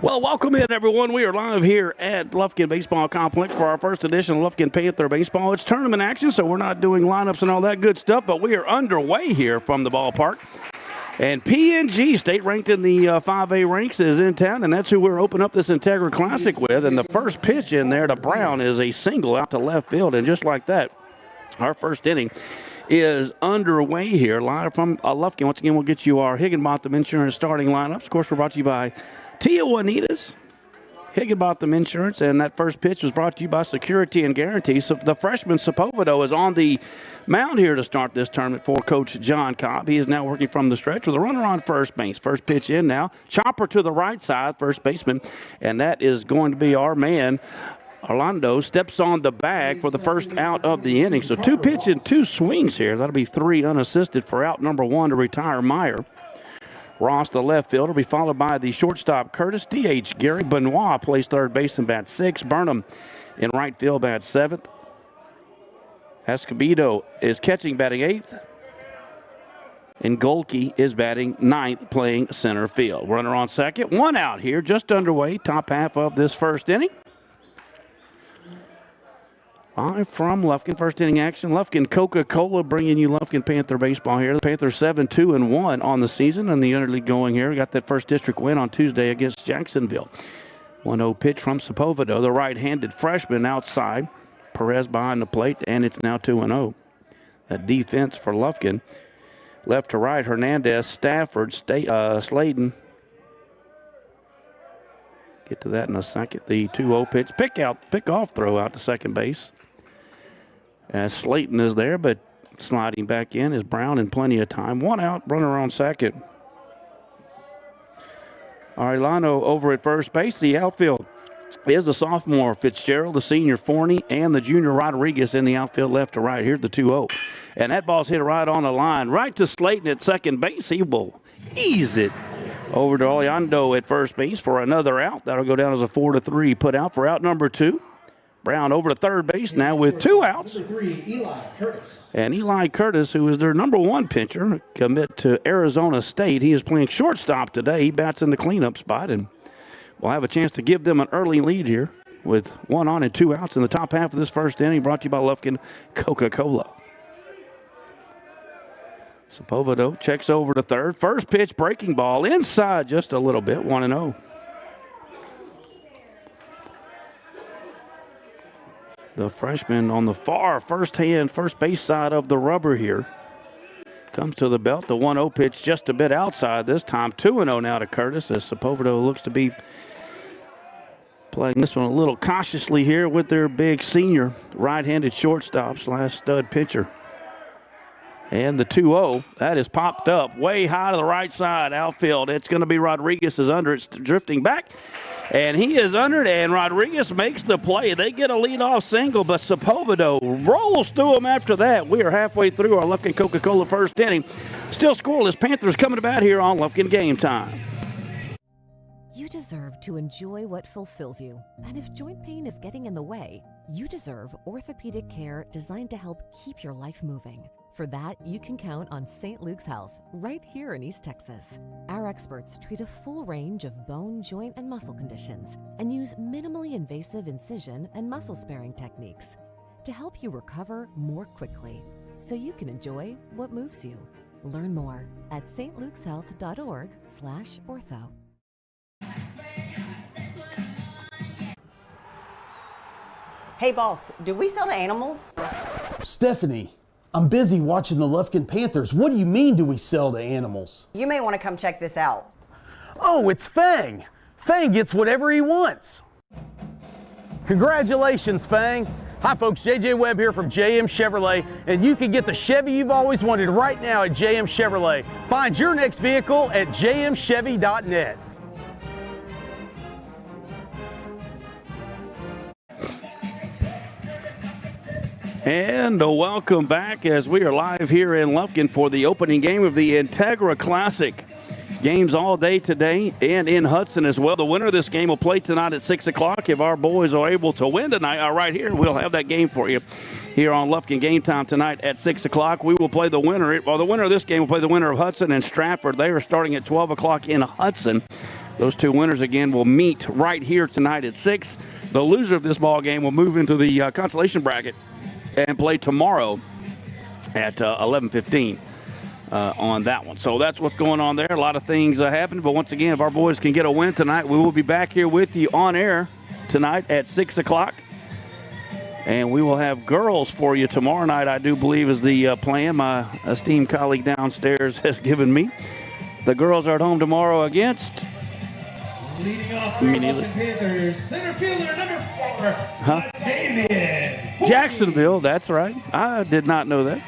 Well, welcome in, everyone. We are live here at Lufkin Baseball Complex for our first edition of Lufkin Panther Baseball. It's tournament action, so we're not doing lineups and all that good stuff, but we are underway here from the ballpark. And PNG, state ranked in the 5A ranks, is in town, and that's who we're opening up this Integra Classic with. And the first pitch in there to Brown is a single out to left field, and just like that, our first inning is underway here. Live from Lufkin. Once again, we'll get you our Higginbotham Insurance starting lineups. Of course, we're brought to you by Tia Juanita's, Higginbotham Insurance, and that first pitch was brought to you by Security and Guarantee. So the freshman Sepulvedo is on the mound here to start this tournament for Coach John Cobb. He is now working from the stretch with a runner on first base. First pitch in now. Chopper to the right side, first baseman, and that is going to be our man. Orlando steps on the bag for the first out of the inning. So two pitch and two swings here. That'll be three unassisted for out number one to retire Meyer. Ross, the left fielder, will be followed by the shortstop, Curtis. DH, Gary Benoit plays third base and bats sixth. Burnham in right field bats seventh. Escobedo is catching, batting eighth. And Golke is batting ninth, playing center field. Runner on second. One out here, just underway, top half of this first inning. Live from Lufkin, first inning action. Lufkin Coca-Cola bringing you Lufkin Panther baseball here. The Panthers 7-2-1 on the season, and the interleague going here. We got that first district win on Tuesday against Jacksonville. 1-0 pitch from Sepulvedo, the right-handed freshman outside. Perez behind the plate, and it's now 2-0. That defense for Lufkin. Left to right, Hernandez, Stafford, Sladen. Get to that in a second. The 2-0 pitch. Pick-off throw out to second base. As Slayton is there, but sliding back in is Brown in plenty of time. One out, runner on second. Arellano over at first base. The outfield is the sophomore Fitzgerald, the senior Forney, and the junior Rodriguez in the outfield left to right. Here's the 2-0. And that ball's hit right on the line. Right to Slayton at second base. He will ease it over to Orlando at first base for another out. That'll go down as a 4-3 put out for out number two. Brown over to third base now with two outs. And Eli Curtis, who is their number one pitcher, commit to Arizona State. He is playing shortstop today. He bats in the cleanup spot, and we'll have a chance to give them an early lead here with one on and two outs in the top half of this first inning, brought to you by Lufkin Coca-Cola. Sepulvedo checks over to third. First pitch, breaking ball inside just a little bit, 1-0. The freshman on the far first base side of the rubber here. Comes to the belt. The 1-0 pitch just a bit outside this time. 2-0 now to Curtis as Sepulvedo looks to be playing this one a little cautiously here with their big senior right-handed shortstop / stud pitcher. And the 2-0, that is popped up way high to the right side outfield. It's going to be Rodriguez is under. It's drifting back. And he is under it, and Rodriguez makes the play. They get a leadoff single, but Sepulvedo rolls through him after that. We are halfway through our Lufkin Coca-Cola first inning. Still scoreless. Panthers coming to bat here on Lufkin Game Time. You deserve to enjoy what fulfills you. And if joint pain is getting in the way, you deserve orthopedic care designed to help keep your life moving. For that, you can count on St. Luke's Health, right here in East Texas. Our experts treat a full range of bone, joint, and muscle conditions and use minimally invasive incision and muscle-sparing techniques to help you recover more quickly so you can enjoy what moves you. Learn more at stlukeshealth.org/ortho. Hey boss, do we sell to animals? Stephanie, I'm busy watching the Lufkin Panthers. What do you mean, do we sell to animals? You may want to come check this out. Oh, it's Fang. Fang gets whatever he wants. Congratulations, Fang. Hi folks, JJ Webb here from JM Chevrolet, and you can get the Chevy you've always wanted right now at JM Chevrolet. Find your next vehicle at jmchevy.net. And welcome back as we are live here in Lufkin for the opening game of the Integra Classic. Games all day today and in Hudson as well. The winner of this game will play tonight at 6 o'clock. If our boys are able to win tonight, right here, we'll have that game for you here on Lufkin Game Time tonight at 6 o'clock. We will play the winner. Well, the winner of this game will play the winner of Hudson and Stratford. They are starting at 12 o'clock in Hudson. Those two winners again will meet right here tonight at 6. The loser of this ball game will move into the consolation bracket and play tomorrow at 11:15 on that one. So that's what's going on there. A lot of things happening, but once again, if our boys can get a win tonight, we will be back here with you on air tonight at 6 o'clock. And we will have girls for you tomorrow night, I do believe, is the plan my esteemed colleague downstairs has given me. The girls are at home tomorrow against... Leading off for Lufkin Panthers, center fielder number 4, David. Jacksonville, that's right. I did not know that.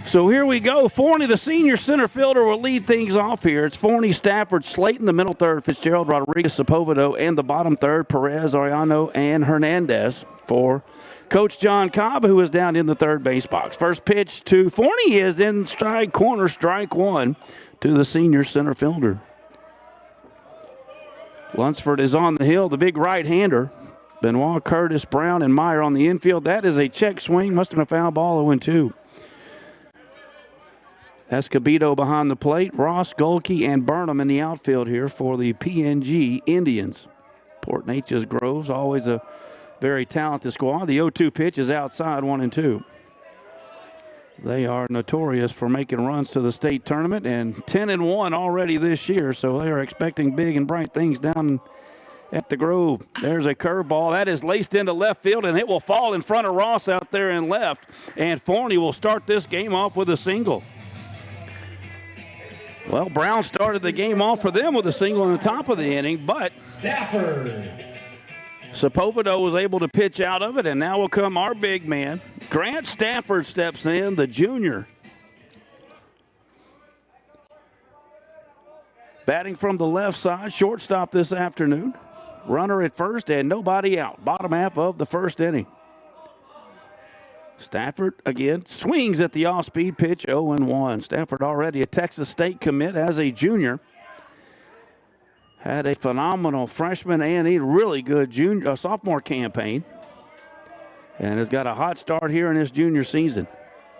So here we go. Forney, the senior center fielder, will lead things off here. It's Forney, Stafford, Slayton, the middle third, Fitzgerald, Rodriguez, Sepulveda, and the bottom third, Perez, Ariano, and Hernandez for Coach John Cobb, who is down in the third base box. First pitch to Forney is in strike corner, strike one to the senior center fielder. Lunsford is on the hill, the big right-hander. Benoit, Curtis, Brown, and Meyer on the infield. That is a check swing. Must have been a foul ball, 0-2. Escobedo behind the plate. Ross, Golke, and Burnham in the outfield here for the PNG Indians. Port Neches Groves, always a very talented squad. The 0-2 pitch is outside, 1-2. They are notorious for making runs to the state tournament and 10-1 already this year, so they are expecting big and bright things down at the Grove. There's a curveball. That is laced into left field, and it will fall in front of Ross out there in left. And Forney will start this game off with a single. Well, Brown started the game off for them with a single in the top of the inning, but Stafford. Sepulveda was able to pitch out of it, and now will come our big man. Grant Stafford steps in, the junior. Batting from the left side, shortstop this afternoon. Runner at first and nobody out. Bottom half of the first inning. Stafford again swings at the off-speed pitch, 0-1. Stafford already a Texas State commit as a junior. Had a phenomenal freshman and a really good sophomore campaign. And has got a hot start here in his junior season.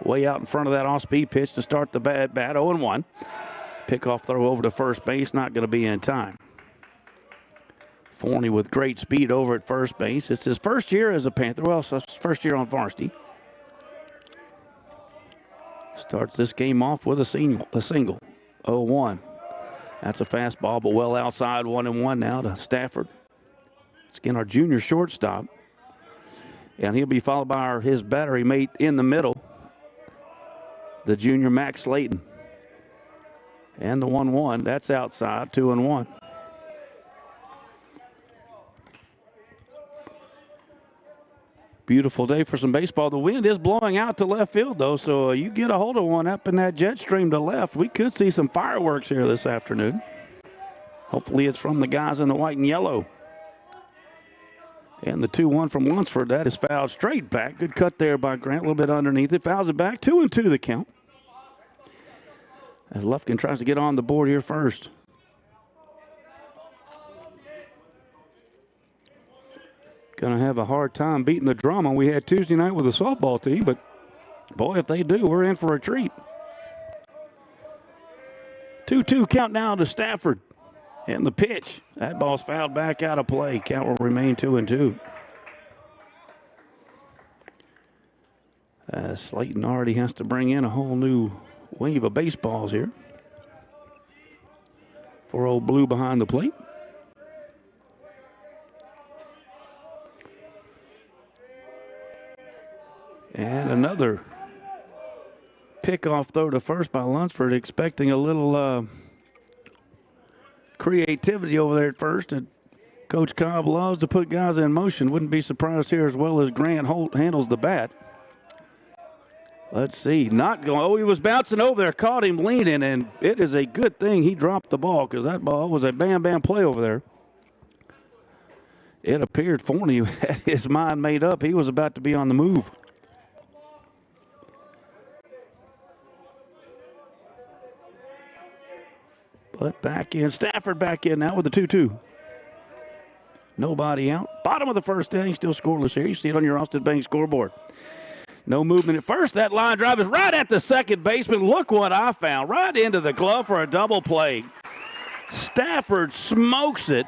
Way out in front of that off-speed pitch to start the bat, 0-1. Pickoff throw over to first base, not going to be in time. Forney with great speed over at first base. It's his first year as a Panther. Well, it's his first year on varsity. Starts this game off with a single. 0-1. That's a fastball, but well outside, 1-1 now to Stafford. It's again our junior shortstop. And he'll be followed by his battery mate in the middle, the junior Max Slayton. And the 1-1, that's outside, 2-1. Beautiful day for some baseball. The wind is blowing out to left field, though, so you get a hold of one up in that jet stream to left. We could see some fireworks here this afternoon. Hopefully it's from the guys in the white and yellow. And the 2-1 from Lunsford, that is fouled straight back. Good cut there by Grant, a little bit underneath it. Fouls it back, 2-2 the count. As Lufkin tries to get on the board here first. Going to have a hard time beating the drama we had Tuesday night with the softball team, but boy, if they do, we're in for a treat. 2-2 count now to Stafford. And the pitch. That ball's fouled back out of play. Count will remain 2-2. Slayton already has to bring in a whole new wave of baseballs here for old Blue behind the plate. And another pickoff throw to first by Lunsford, expecting a little creativity over there at first. And Coach Cobb loves to put guys in motion. Wouldn't be surprised here as well as Grant Holt handles the bat. Let's see. Not going. Oh, he was bouncing over there. Caught him leaning, and it is a good thing he dropped the ball because that ball was a bam-bam play over there. It appeared Forney had his mind made up. He was about to be on the move. But back in. Stafford back in now with the 2-2. Nobody out. Bottom of the first inning, still scoreless here. You see it on your Austin Bank scoreboard. No movement at first. That line drive is right at the second baseman. Look what I found. Right into the glove for a double play. Stafford smokes it.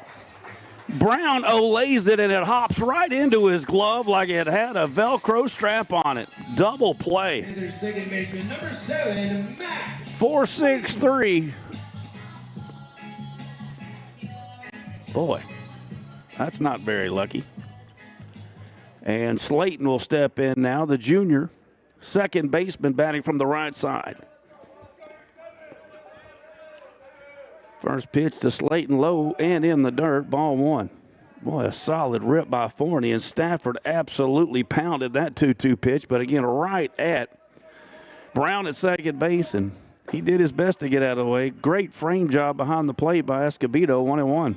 Brown olays it, and it hops right into his glove like it had a Velcro strap on it. Double play. Panthers second baseman, number 7, Matt. 4-6-3. Boy, that's not very lucky. And Slayton will step in now, the junior second baseman batting from the right side. First pitch to Slayton, low and in the dirt, ball 1. Boy, a solid rip by Forney, and Stafford absolutely pounded that 2-2 pitch, but again, right at Brown at second base, and he did his best to get out of the way. Great frame job behind the plate by Escobedo, 1-1.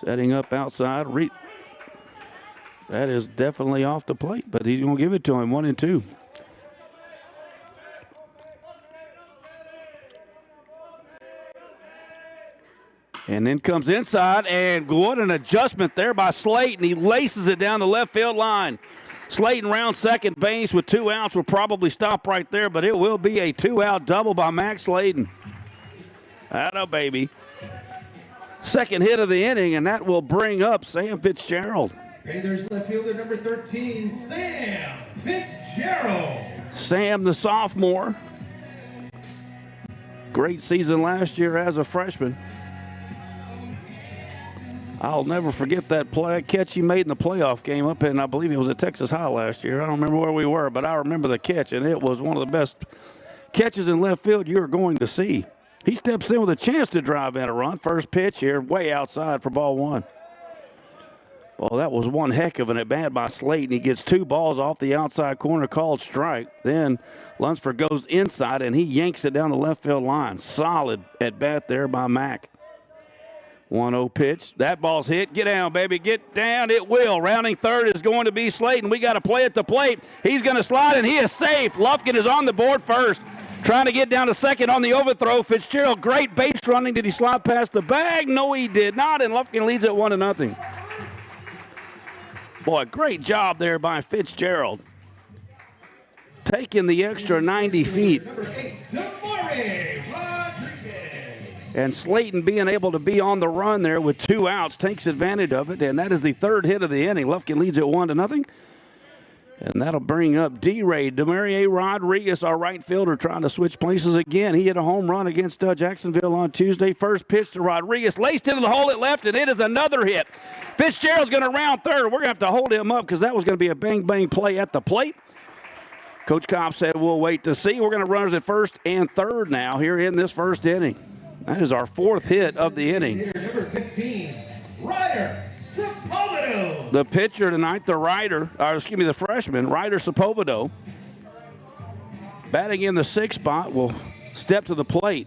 Setting up outside. That is definitely off the plate, but he's going to give it to him, 1-2. And then comes inside, and what an adjustment there by Slayton. He laces it down the left field line. Slayton round second base with 2 outs. Will probably stop right there, but it will be a 2-out double by Max Slayton. Atta baby. Second hit of the inning, and that will bring up Sam Fitzgerald. Panthers left fielder, number 13, Sam Fitzgerald. Sam, the sophomore. Great season last year as a freshman. I'll never forget that catch he made in the playoff game up in, I believe it was at Texas High last year. I don't remember where we were, but I remember the catch, and it was one of the best catches in left field you're going to see. He steps in with a chance to drive in a run. First pitch here, way outside for ball 1. Well, that was one heck of an at-bat by Slayton. He gets 2 balls off the outside corner, called strike. Then Lunsford goes inside, and he yanks it down the left field line. Solid at-bat there by Mack. 1-0 pitch. That ball's hit. Get down, baby. Get down. It will. Rounding third is going to be Slayton. We got to play at the plate. He's going to slide, and he is safe. Lufkin is on the board first. Trying to get down to second on the overthrow. Fitzgerald, great base running. Did he slide past the bag? No, he did not, and Lufkin leads it 1-0. Boy, great job there by Fitzgerald. Taking the extra 90 feet. Number 8, Damari Rodriguez. And Slayton being able to be on the run there with 2 outs takes advantage of it, and that is the third hit of the inning. Lufkin leads it 1-0. And that'll bring up Damari Rodriguez, our right fielder, trying to switch places again. He hit a home run against Jacksonville on Tuesday. First pitch to Rodriguez, laced into the hole at left, and it is another hit. Fitzgerald's going to round third. We're going to have to hold him up because that was going to be a bang-bang play at the plate. Coach Kopp said we'll wait to see. We're going to runners at first and third now here in this first inning. That is our 4th hit of the inning. Number 15, Ryder Sepulveda. The pitcher tonight, the freshman, Ryder Sepulveda, batting in the 6th spot, will step to the plate.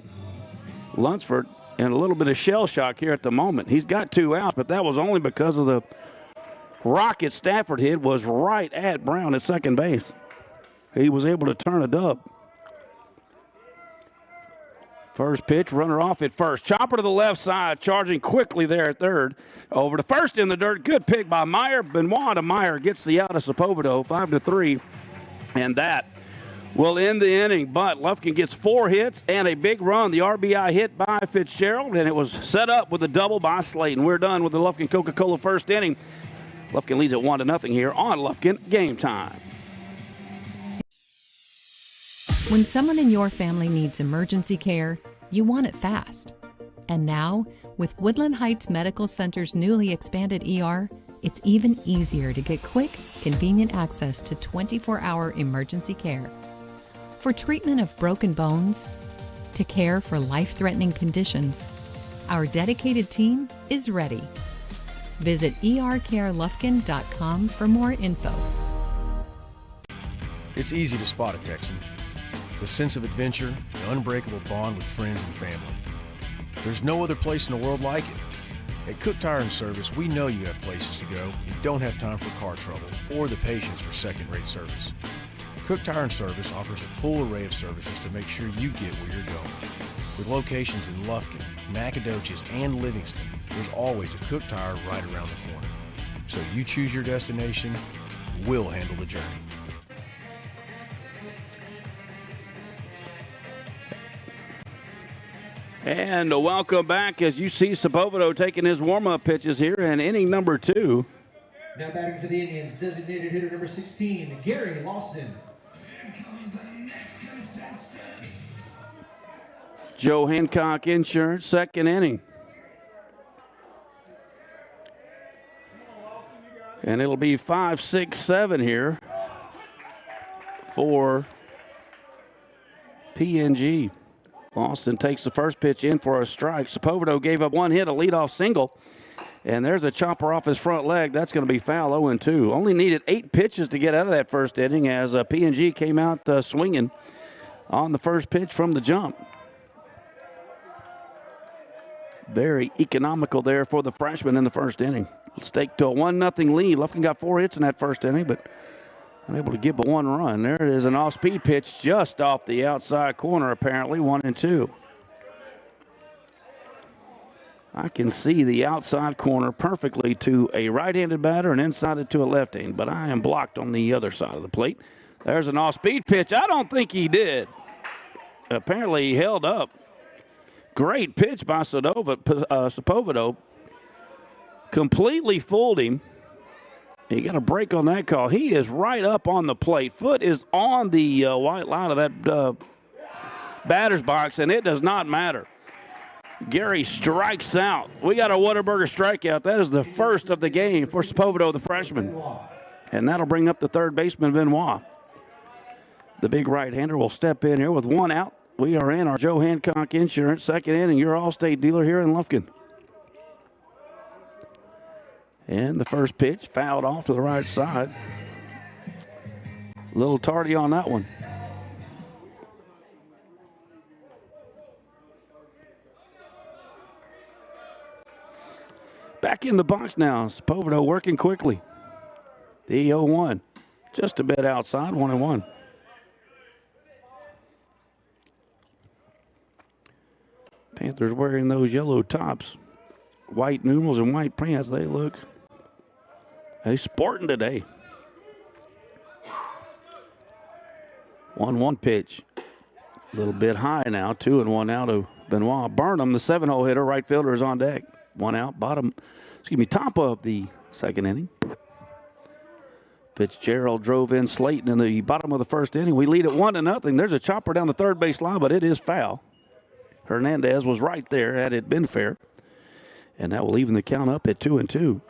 Lunsford in a little bit of shell shock here at the moment. He's got 2 outs, but that was only because of the rocket Stafford hit was right at Brown at second base. He was able to turn a dub. First pitch, runner off at first. Chopper to the left side, charging quickly there at third. Over to first in the dirt. Good pick by Meyer. Benoit Meyer gets the out of Sepulveda, 5-3. And that will end the inning. But Lufkin gets 4 hits and a big run. The RBI hit by Fitzgerald, and it was set up with a double by Slayton. We're done with the Lufkin Coca-Cola first inning. Lufkin leads at 1-0 here on Lufkin Game Time. When someone in your family needs emergency care, you want it fast. And now, with Woodland Heights Medical Center's newly expanded ER, it's even easier to get quick, convenient access to 24-hour emergency care. For treatment of broken bones, to care for life-threatening conditions, our dedicated team is ready. Visit ercarelufkin.com for more info. It's easy to spot a Texan. The sense of adventure, the unbreakable bond with friends and family. There's no other place in the world like it. At Cook Tire and Service, we know you have places to go and don't have time for car trouble or the patience for second-rate service. Cook Tire and Service offers a full array of services to make sure you get where you're going. With locations in Lufkin, Nacogdoches, and Livingston, there's always a Cook Tire right around the corner. So you choose your destination, we'll handle the journey. And welcome back as you see Sepulveda taking his warm-up pitches here in inning number 2. Now batting for the Indians, designated hitter number 16, Gary Lawson. Joe Hancock Insurance, second inning. And it'll be 5, 6, 7 here for PNG. Lawson takes the first pitch in for a strike. Sepulveda gave up one hit, a leadoff single. And there's a chopper off his front leg. That's going to be foul, 0-2. Only needed 8 pitches to get out of that first inning as PNG came out swinging on the first pitch from the jump. Very economical there for the freshman in the first inning. Staked to a 1-0 lead. Lufkin got 4 hits in that first inning, but unable to give but 1 run. There it is, an off-speed pitch just off the outside corner, apparently, 1-2. I can see the outside corner perfectly to a right-handed batter and inside it to a left-handed, but I am blocked on the other side of the plate. There's an off-speed pitch. I don't think he did. Apparently he held up. Great pitch by Sepulveda. Completely fooled him. He got a break on that call. He is right up on the plate. Foot is on the white line of that batter's box, and it does not matter. Gary strikes out. We got a Whataburger strikeout. That is the first of the game for Sepulveda, the freshman. And that'll bring up the third baseman, Benoit. The big right-hander will step in here with 1 out. We are in our Joe Hancock Insurance second inning, your Allstate dealer here in Lufkin. And the first pitch fouled off to the right side. A little tardy on that one. Back in the box now. Sepulveda working quickly. The 0-1. Just a bit outside, 1-1. Panthers wearing those yellow tops. White numerals and white pants. They look sporting today. 1-1 pitch. A little bit high now. 2-1 out of Benoit. Burnham, the 7-hole hitter, right fielder, is on deck. 1 out, top of the second inning. Fitzgerald drove in Slayton in the bottom of the first inning. We lead at 1-0. There's a chopper down the third base line, but it is foul. Hernandez was right there had it been fair. And that will even the count up at 2-2.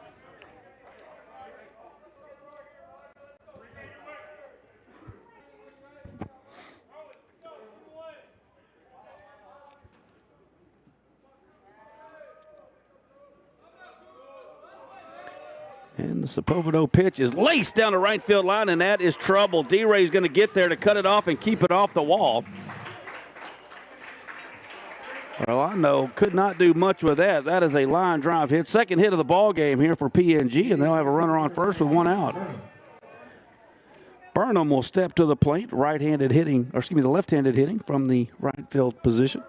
And the Sepulveda pitch is laced down the right field line, and that is trouble. D-Ray's going to get there to cut it off and keep it off the wall. Well, I know, could not do much with that. That is a line drive hit. Second hit of the ball game here for PNG, and they'll have a runner on first with 1 out. Burnham will step to the plate, the left-handed hitting from the right field position.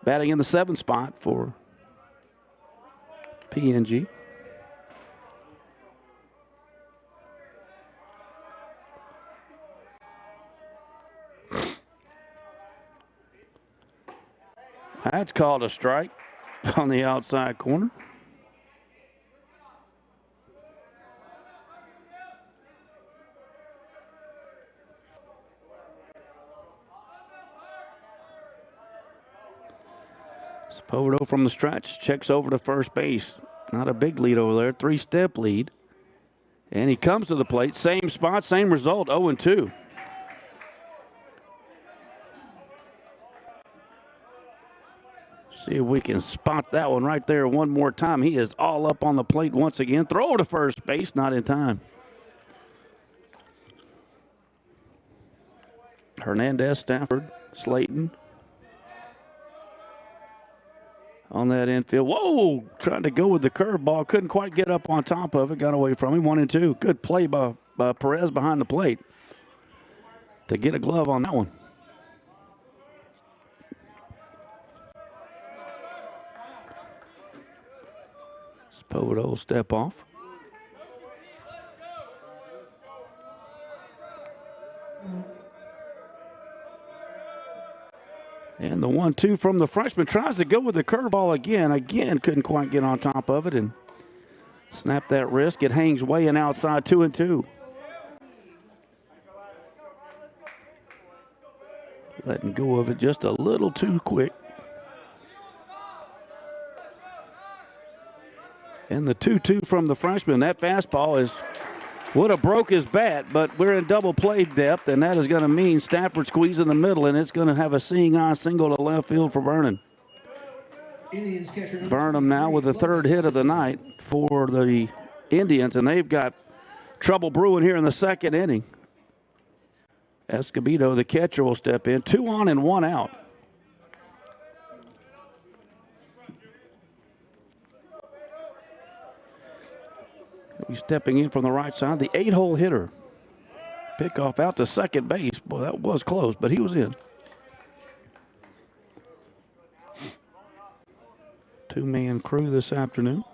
Batting in the 7th spot for PNG. That's called a strike on the outside corner. Sepulveda from the stretch checks over to first base. Not a big lead over there, 3-step lead. And he comes to the plate, same spot, same result, 0-2. See if we can spot that one right there one more time. He is all up on the plate once again. Throw to first base, not in time. Hernandez, Stafford, Slayton. On that infield. Whoa! Tried to go with the curveball. Couldn't quite get up on top of it. Got away from him. 1-2. Good play by Perez behind the plate to get a glove on that one. Sepulveda will step off. And the 1-2 from the freshman tries to go with the curveball again. Again, couldn't quite get on top of it and snap that wrist. It hangs way and outside 2-2. Letting go of it just a little too quick. And the 2-2 from the freshman. That fastball would have broke his bat, but we're in double play depth, and that is going to mean Stafford squeeze in the middle, and it's going to have a seeing eye single to left field for Vernon. Burnham now with the third hit of the night for the Indians, and they've got trouble brewing here in the second inning. Escobedo, the catcher, will step in. 2 on and 1 out. He's stepping in from the right side, the 8-hole hitter. Pickoff out to second base. Boy, that was close, but he was in. 2-man crew this afternoon.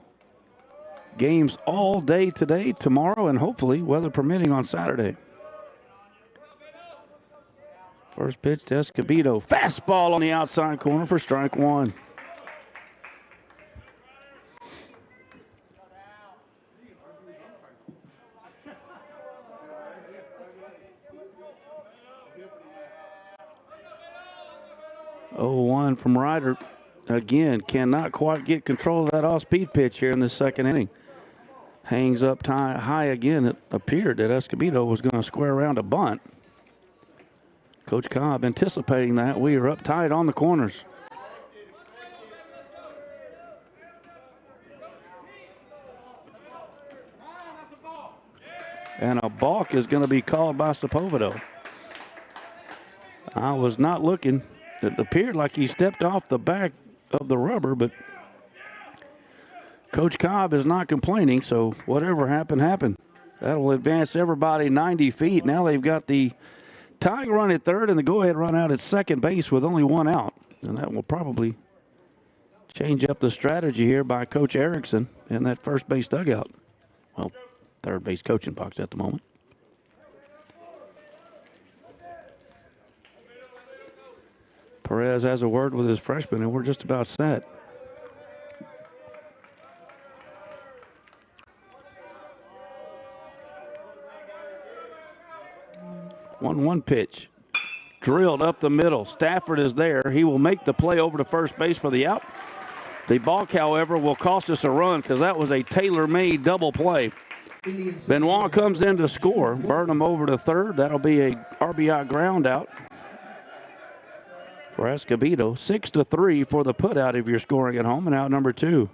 Games all day today, tomorrow, and hopefully, weather permitting, on Saturday. First pitch to Escobedo. Fastball on the outside corner for strike 1. One from Ryder. Again, cannot quite get control of that off-speed pitch here in the second inning. Hangs up high again. It appeared that Escobedo was going to square around a bunt. Coach Cobb anticipating that. We are up tight on the corners. And a balk is going to be called by Sepulvedo. I was not looking. It appeared like he stepped off the back of the rubber, but Coach Cobb is not complaining, so whatever happened, happened. That will advance everybody 90 feet. Now they've got the tying run at third and the go-ahead run out at second base with only 1 out. And that will probably change up the strategy here by Coach Erickson in that first base dugout. Well, third base coaching box at the moment. Perez has a word with his freshman, and we're just about set. 1-1 pitch. Drilled up the middle. Stafford is there. He will make the play over to first base for the out. The balk, however, will cost us a run because that was a tailor-made double play. Benoit comes in to score. Burnham over to third. That'll be a RBI ground out for Escobedo. 6-3 for the putout if you're scoring at home, and out number 2.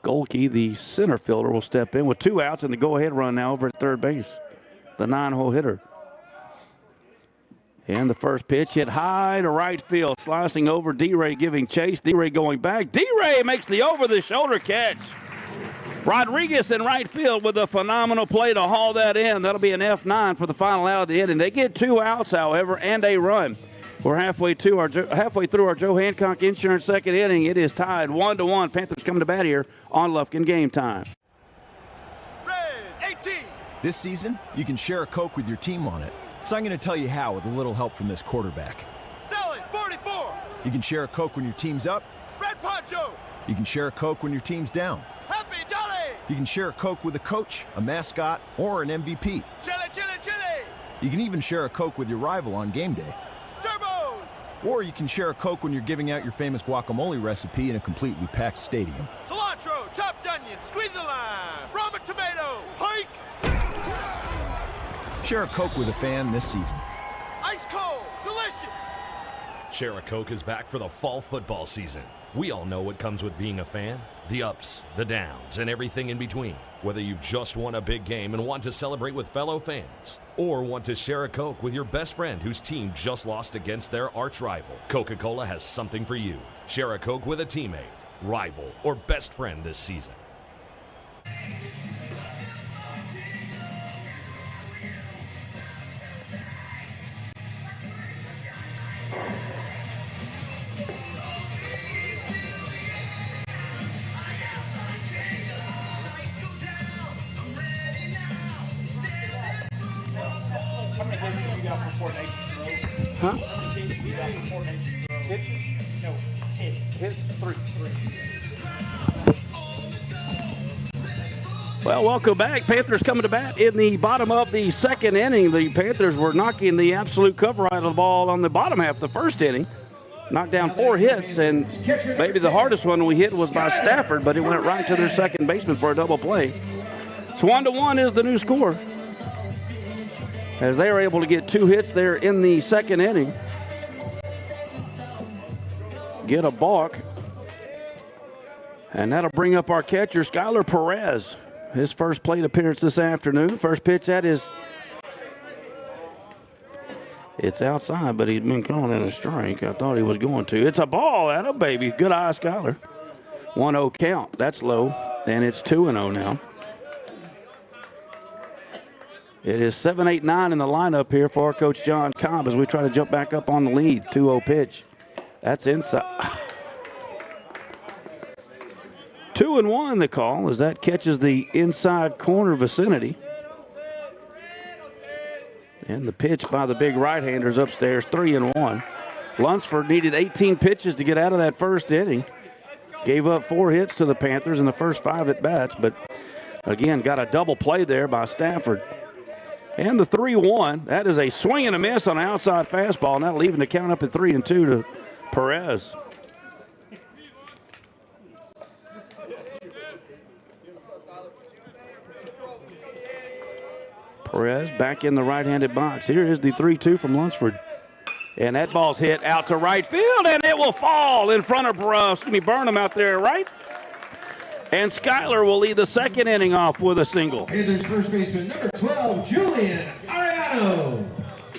Golke, the center fielder, will step in with 2 outs and the go-ahead run now over at third base. The 9-hole hitter. And the first pitch hit high to right field. Slicing over, D-Ray giving chase. D-Ray going back. D-Ray makes the over-the-shoulder catch. Rodriguez in right field with a phenomenal play to haul that in. That'll be an F9 for the final out of the inning. They get 2 outs, however, and a run. We're halfway through our Joe Hancock Insurance second inning. It is tied 1-1. Panthers coming to bat here on Lufkin Game Time. Red 18. This season, you can share a Coke with your team on it. So I'm going to tell you how with a little help from this quarterback. Sell it, 44. You can share a Coke when your team's up. Red Poncho. You can share a Coke when your team's down. Happy Jolly. You can share a Coke with a coach, a mascot, or an MVP. Chili, chili, chili. You can even share a Coke with your rival on game day. Turbo. Or you can share a Coke when you're giving out your famous guacamole recipe in a completely packed stadium. Cilantro, chopped onion, squeeze a lime, rubber tomato, hike. Share a Coke with a fan this season. Ice cold, delicious. Share a Coke is back for the fall football season. We all know what comes with being a fan. The ups, the downs, and everything in between. Whether you've just won a big game and want to celebrate with fellow fans, or want to share a Coke with your best friend whose team just lost against their arch rival, Coca-Cola has something for you. Share a Coke with a teammate, rival, or best friend this season. Huh? Well, welcome back. Panthers coming to bat in the bottom of the second inning. The Panthers were knocking the absolute cover out of the ball on the bottom half of the first inning. Knocked down 4 hits, and maybe the hardest one we hit was by Stafford, but it went right to their second baseman for a double play. It's 1-1 is the new score, as they are able to get 2 hits there in the second inning. Get a balk, and that'll bring up our catcher, Skylar Perez. His first plate appearance this afternoon. First pitch at his... It's outside, but he's been calling it a strike. I thought he was going to. It's a ball at a baby. Good eye, Skylar. 1-0 count. That's low, and it's 2-0 now. It is 7-8-9 in the lineup here for our coach John Cobb as we try to jump back up on the lead. 2-0 pitch. That's inside. 2-1 the call as that catches the inside corner vicinity. And the pitch by the big right-handers upstairs, 3-1. Lunsford needed 18 pitches to get out of that first inning. Gave up 4 hits to the Panthers in the first 5 at-bats, but again, got a double play there by Stafford. And the 3-1, that is a swing and a miss on an outside fastball, and that'll leave the count up at 3-2 to Perez. Perez back in the right-handed box. Here is the 3-2 from Lunsford. And that ball's hit out to right field, and it will fall in front of Burnham out there, right? And Skyler will lead the second inning off with a single. Panthers first baseman, number 12, Julian Ariano.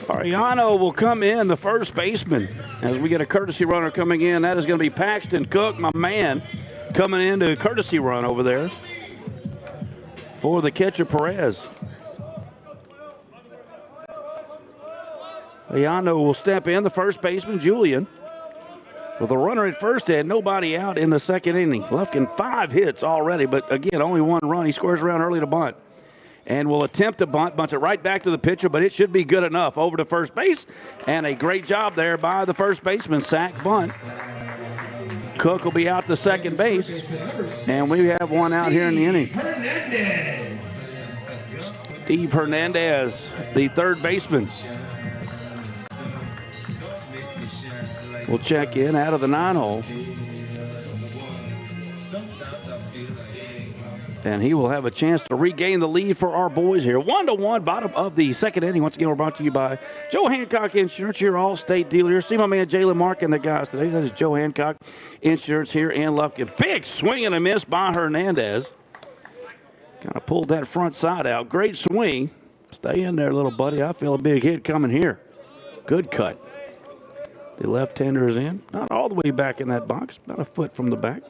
Ariano will come in, the first baseman, as we get a courtesy runner coming in. That is going to be Paxton Cook, my man, coming in to courtesy run over there for the catcher, Perez. Ariano will step in, the first baseman, Julian. With a runner at first and nobody out in the second inning. Lufkin 5 hits already, but again, only 1 run. He scores around early to bunt. And will attempt to bunts it right back to the pitcher, but it should be good enough. Over to first base, and a great job there by the first baseman, sack bunt. Cook will be out to second base, and we have one out here in the inning. Steve Hernandez, the third baseman, will check in out of the 9-hole. And he will have a chance to regain the lead for our boys here. 1-1, bottom of the second inning. Once again, we're brought to you by Joe Hancock Insurance, your all-state dealer. See my man Jalen Mark and the guys today. That is Joe Hancock Insurance here in Lufkin. Big swing and a miss by Hernandez. Kind of pulled that front side out. Great swing. Stay in there, little buddy. I feel a big hit coming here. Good cut. The left-hander is in. Not all the way back in that box. About a foot from the back.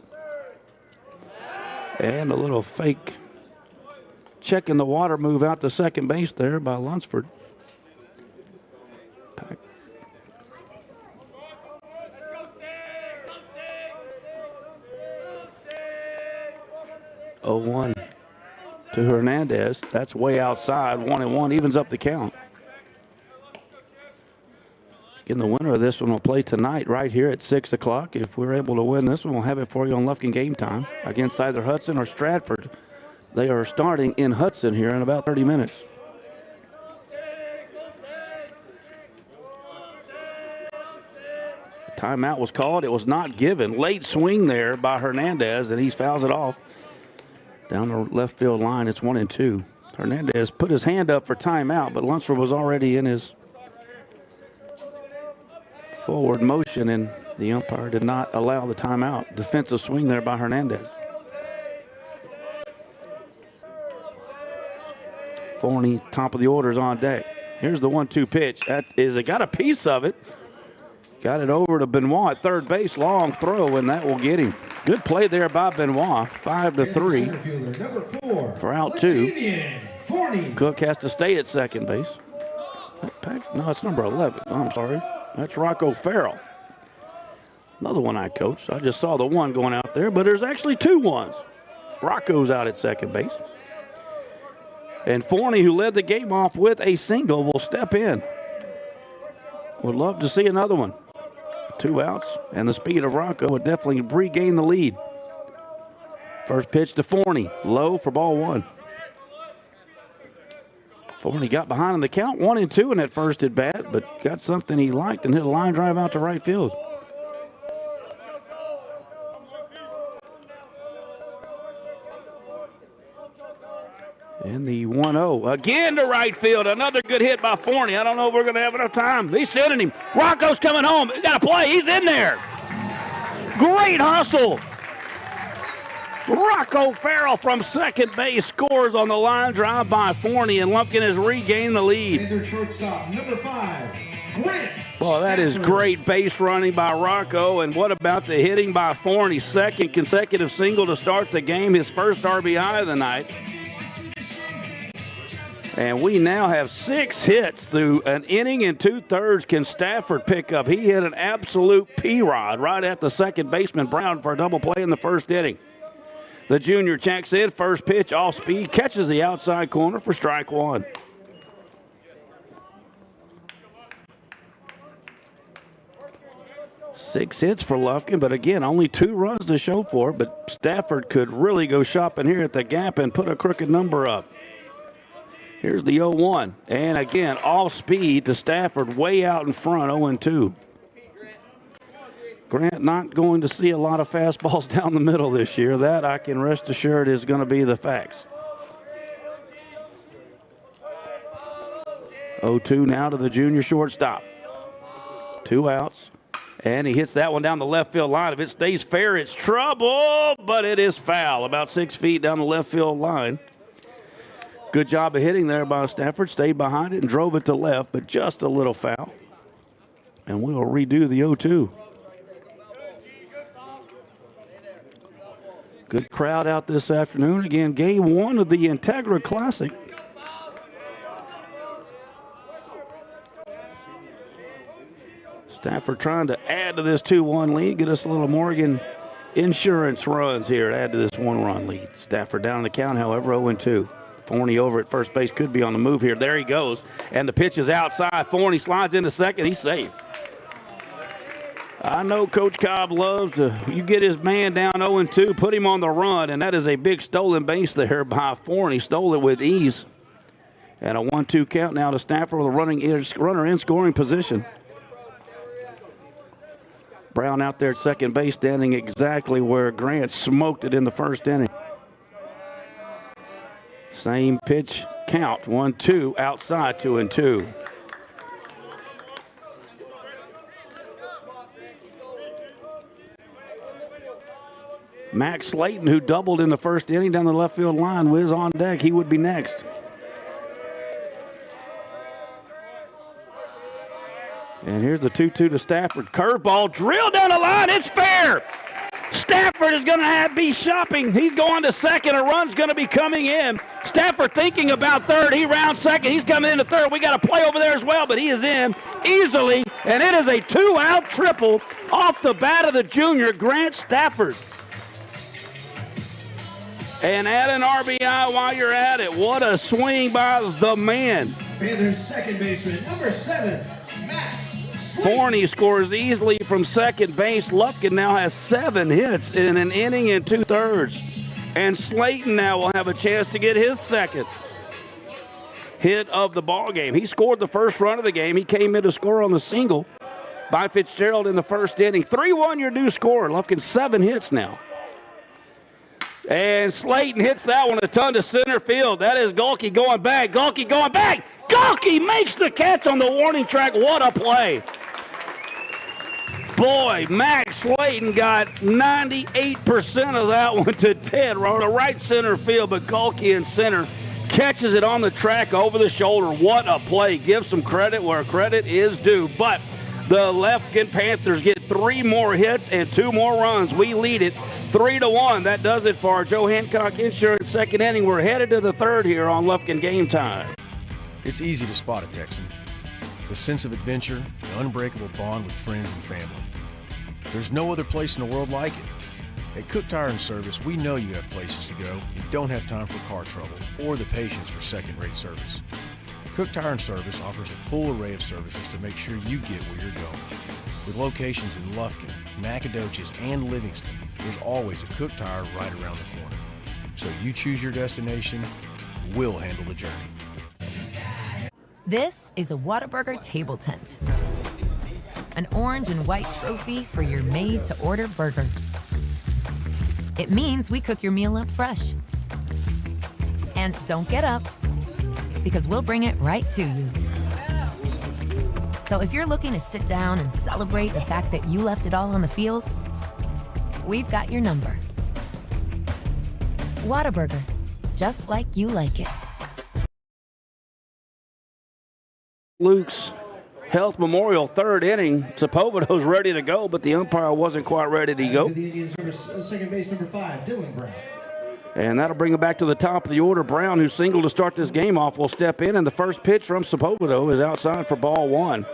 And a little fake checking the water move out to second base there by Lunsford. 0-1 to Hernandez. That's way outside. 1-1 evens up the count. Again, the winner of this one will play tonight right here at 6 o'clock. If we're able to win this one, we'll have it for you on Lufkin Game Time against either Hudson or Stratford. They are starting in Hudson here in about 30 minutes. Timeout was called. It was not given. Late swing there by Hernandez, and he fouls it off down the left field line. It's 1-2. Hernandez put his hand up for timeout, but Lunsford was already in his forward motion, and the umpire did not allow the timeout. Defensive swing there by Hernandez. Forney, top of the orders on deck. Here's the 1-2 pitch. It got a piece of it. Got it over to Benoit at third base. Long throw, and that will get him. Good play there by Benoit. 5-3 for out 2. Cook has to stay at second base. No, it's number 11. I'm sorry. That's Rocco Farrell. Another one I coached. I just saw the one going out there, but there's actually 2 ones. Rocco's out at second base. And Forney, who led the game off with a single, will step in. Would love to see another one. 2 outs, and the speed of Rocco would definitely regain the lead. First pitch to Forney, low for ball 1. Forney got behind in the count, 1-2 in that first at bat, but got something he liked and hit a line drive out to right field. And the 1-0 again to right field. Another good hit by Forney. I don't know if we're going to have enough time. He's sending him. Rocco's coming home. Got to play. He's in there. Great hustle. Rocco Farrell from second base scores on the line drive by Forney, and Lufkin has regained the lead. And their shortstop, number 5, Grant. Well, that is great base running by Rocco, and what about the hitting by Forney? Second consecutive single to start the game, his first RBI of the night. And we now have 6 hits through an inning and 2/3. Can Stafford pick up? He hit an absolute P-rod right at the second baseman Brown for a double play in the first inning. The junior checks in, first pitch off speed, catches the outside corner for strike 1. Six hits for Lufkin, but again, only 2 runs to show for it. But Stafford could really go shopping here at the gap and put a crooked number up. Here's the 0-1. And again, off speed to Stafford, way out in front, 0-2. Grant not going to see a lot of fastballs down the middle this year. That I can rest assured is going to be the facts. 0-2 now to the junior shortstop. 2 outs. And he hits that one down the left field line. If it stays fair, it's trouble, but it is foul. About 6 feet down the left field line. Good job of hitting there by Stafford. Stayed behind it and drove it to left, but just a little foul. And we'll redo the 0-2. Good crowd out this afternoon. Again, game 1 of the Integra Classic. Stafford trying to add to this 2-1 lead, get us a little Morgan insurance runs here to add to this 1-run lead. Stafford down in the count, however, 0-2. Forney over at first base could be on the move here. There he goes. And the pitch is outside. Forney slides into second. He's safe. I know Coach Cobb loves to, you get his man down 0-2, put him on the run, and that is a big stolen base there by Forney. Stole it with ease. And a 1-2 count now to Stafford with a runner in scoring position. Brown out there at second base, standing exactly where Grant smoked it in the first inning. Same pitch count, 1-2, outside, 2-2. Max Slayton, who doubled in the first inning down the left field line, whiz on deck. He would be next. And here's the 2-2 to Stafford. Curveball, drill down the line. It's fair. Stafford is going to be shopping. He's going to second. A run's going to be coming in. Stafford thinking about third. He rounds second. He's coming into third. We got a play over there as well, but he is in easily. And it is a 2-out triple off the bat of the junior, Grant Stafford. And add an RBI while you're at it. What a swing by the man. Panthers second baseman, number 7, Matt Forney scores easily from second base. Lufkin now has 7 hits in an inning and 2/3. And Slayton now will have a chance to get his second hit of the ball game. He scored the first run of the game. He came in to score on the single by Fitzgerald in the first inning. 3-1 your new score. Lufkin 7 hits now. And Slayton hits that one a ton to center field. That is Gulke going back. Gulke going back. Gulke makes the catch on the warning track. What a play. Boy, Max Slayton got 98% of that one to dead right center field, but Gulke in center catches it on the track over the shoulder. What a play. Give some credit where credit is due. But the Lufkin Panthers get 3 more hits and 2 more runs. We lead it 3-1. That does it for our Joe Hancock Insurance second inning. We're headed to the third here on Lufkin Game Time. It's easy to spot a Texan. The sense of adventure, the unbreakable bond with friends and family. There's no other place in the world like it. At Cook Tire and Service, we know you have places to go. You don't have time for car trouble or the patience for second-rate service. Cook Tire and Service offers a full array of services to make sure you get where you're going. With locations in Lufkin, Nacogdoches, and Livingston, there's always a Cook Tire right around the corner. So you choose your destination, we'll handle the journey. This is a Whataburger table tent. An orange and white trophy for your made-to-order burger. It means we cook your meal up fresh. And don't get up, because we'll bring it right to you. So if you're looking to sit down and celebrate the fact that you left it all on the field, we've got your number. Whataburger, just like you like it. Luke's Health Memorial third inning. Sepulveda's ready to go, but the umpire wasn't quite ready to go. The Indians, second base number 5, Dylan Brown. And that'll bring him back to the top of the order. Brown, who singled to start this game off, will step in, and the first pitch from Sepulveda is outside for ball 1.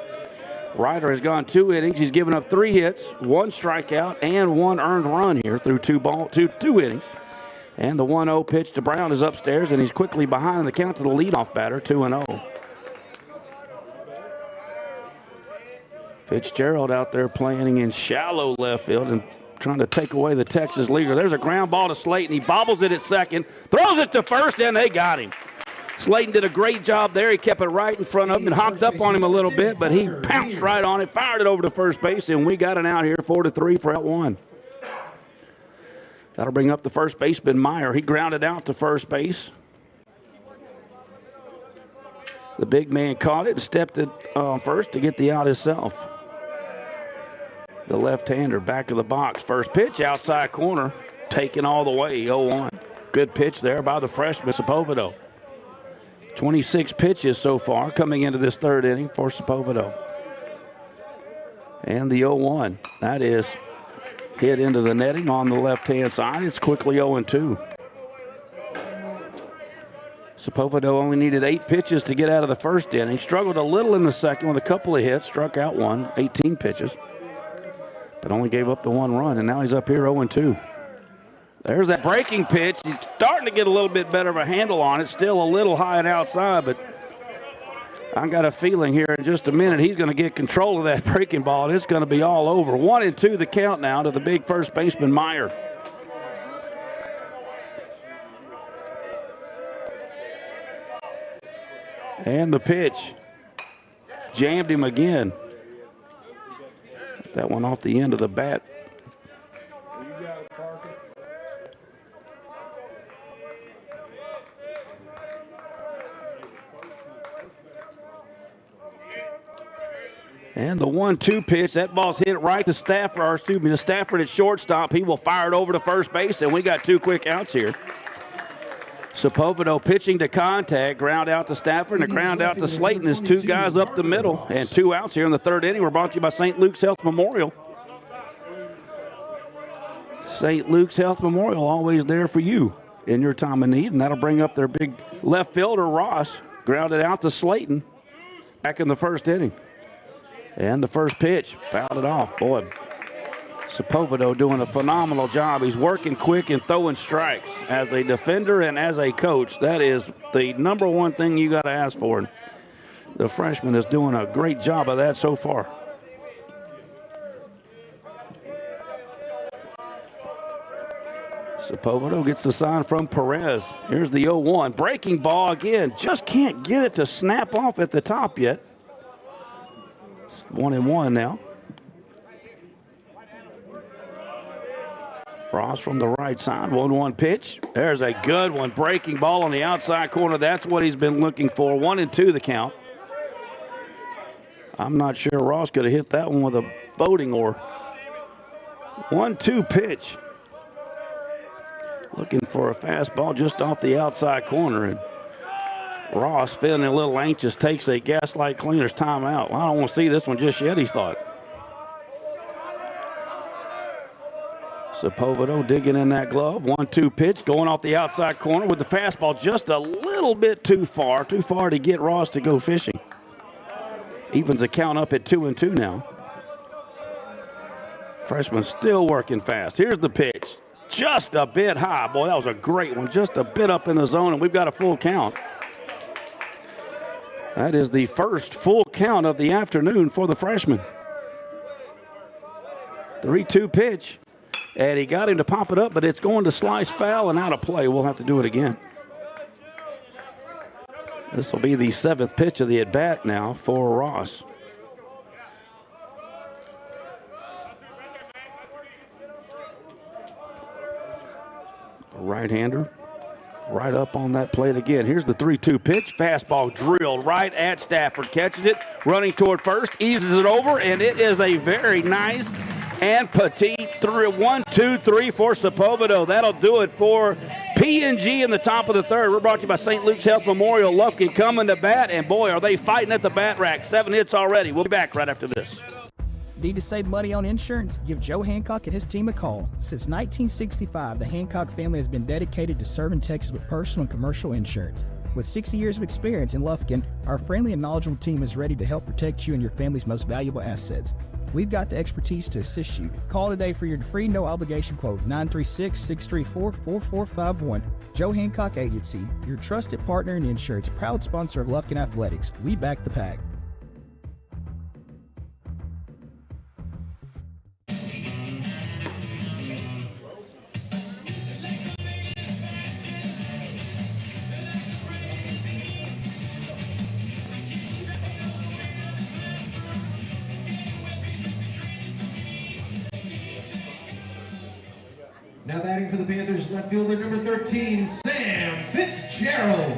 Ryder has gone 2 innings. He's given up 3 hits, 1 strikeout, and 1 earned run here through two innings. And the 1-0 pitch to Brown is upstairs, and he's quickly behind the count to the leadoff batter, 2-0. Fitzgerald out there playing in shallow left field and trying to take away the Texas leader. There's a ground ball to Slayton. He bobbles it at second, throws it to first, and they got him. Slayton did a great job there. He kept it right in front of him and hopped up on him a little bit, but he pounced right on it, fired it over to first base, and we got an out here, 4-3 for out 1. That'll bring up the first baseman, Meyer. He grounded out to first base. The big man caught it and stepped it first to get the out himself. The left-hander back of the box. First pitch, outside corner, taken all the way, 0-1. Good pitch there by the freshman, Sepulveda. 26 pitches so far coming into this third inning for Sepulveda. And the 0-1. That is hit into the netting on the left-hand side. It's quickly 0-2. Sepulveda only needed 8 pitches to get out of the first inning. Struggled a little in the second with a couple of hits. Struck out 1, 18 pitches. But only gave up the 1 run, and now he's up here 0-2. There's that breaking pitch. He's starting to get a little bit better of a handle on it. Still a little high and outside, but I got a feeling here in just a minute he's going to get control of that breaking ball, and it's going to be all over. 1-2 the count now to the big first baseman, Meyer. And the pitch. Jammed him again. That one off the end of the bat. And the 1-2 pitch, that ball's hit right to Stafford at shortstop. He will fire it over to first base, and we got 2 quick outs here. Sepulveda pitching to contact, ground out to Stafford, and a ground out to Slayton. There's 2 guys up the middle, and 2 outs here in the third inning. We're brought to you by St. Luke's Health Memorial. St. Luke's Health Memorial, always there for you in your time of need, and that'll bring up their big left fielder, Ross. Grounded out to Slayton back in the first inning. And the first pitch, fouled it off. Boy, Sepulveda doing a phenomenal job. He's working quick and throwing strikes. As a defender and as a coach, that is the number one thing you got to ask for. And the freshman is doing a great job of that so far. Sepulveda gets the sign from Perez. Here's the 0-1. Breaking ball again. Just can't get it to snap off at the top yet. It's 1-1 now. Ross from the right side. 1-1 pitch. There's a good one. Breaking ball on the outside corner. That's what he's been looking for. 1-2 the count. I'm not sure Ross could have hit that one with a boating oar. 1-2 pitch. Looking for a fastball just off the outside corner. And Ross, feeling a little anxious, takes a Gaslight Cleaners timeout. Well, I don't want to see this one just yet, he thought. Sepulveda digging in that glove. 1-2 pitch going off the outside corner with the fastball just a little bit too far to get Ross to go fishing. Evens the count up at 2-2 now. Freshman still working fast. Here's the pitch. Just a bit high. Boy, that was a great one. Just a bit up in the zone, and we've got a full count. That is the first full count of the afternoon for the freshman. 3-2 pitch, and he got him to pop it up, but it's going to slice foul and out of play. We'll have to do it again. This will be the 7th pitch of the at-bat now for Ross. A right-hander. Right up on that plate again. Here's the 3-2 pitch. Fastball drilled right at Stafford. Catches it, running toward first, eases it over, and it is a very nice and petite 1-2-3 for Sepulveda. That'll do it for PNG in the top of the third. We're brought to you by St. Luke's Health Memorial. Lufkin coming to bat, and boy, are they fighting at the bat rack. 7 hits already. We'll be back right after this. Need to save money on insurance? Give Joe Hancock and his team a call. Since 1965, the Hancock family has been dedicated to serving Texas with personal and commercial insurance. With 60 years of experience in Lufkin, our friendly and knowledgeable team is ready to help protect you and your family's most valuable assets. We've got the expertise to assist you. Call today for your free no-obligation quote, 936-634-4451. Joe Hancock Agency, your trusted partner in insurance, proud sponsor of Lufkin Athletics. We back the pack. Now batting for the Panthers, left fielder number 13, Sam Fitzgerald.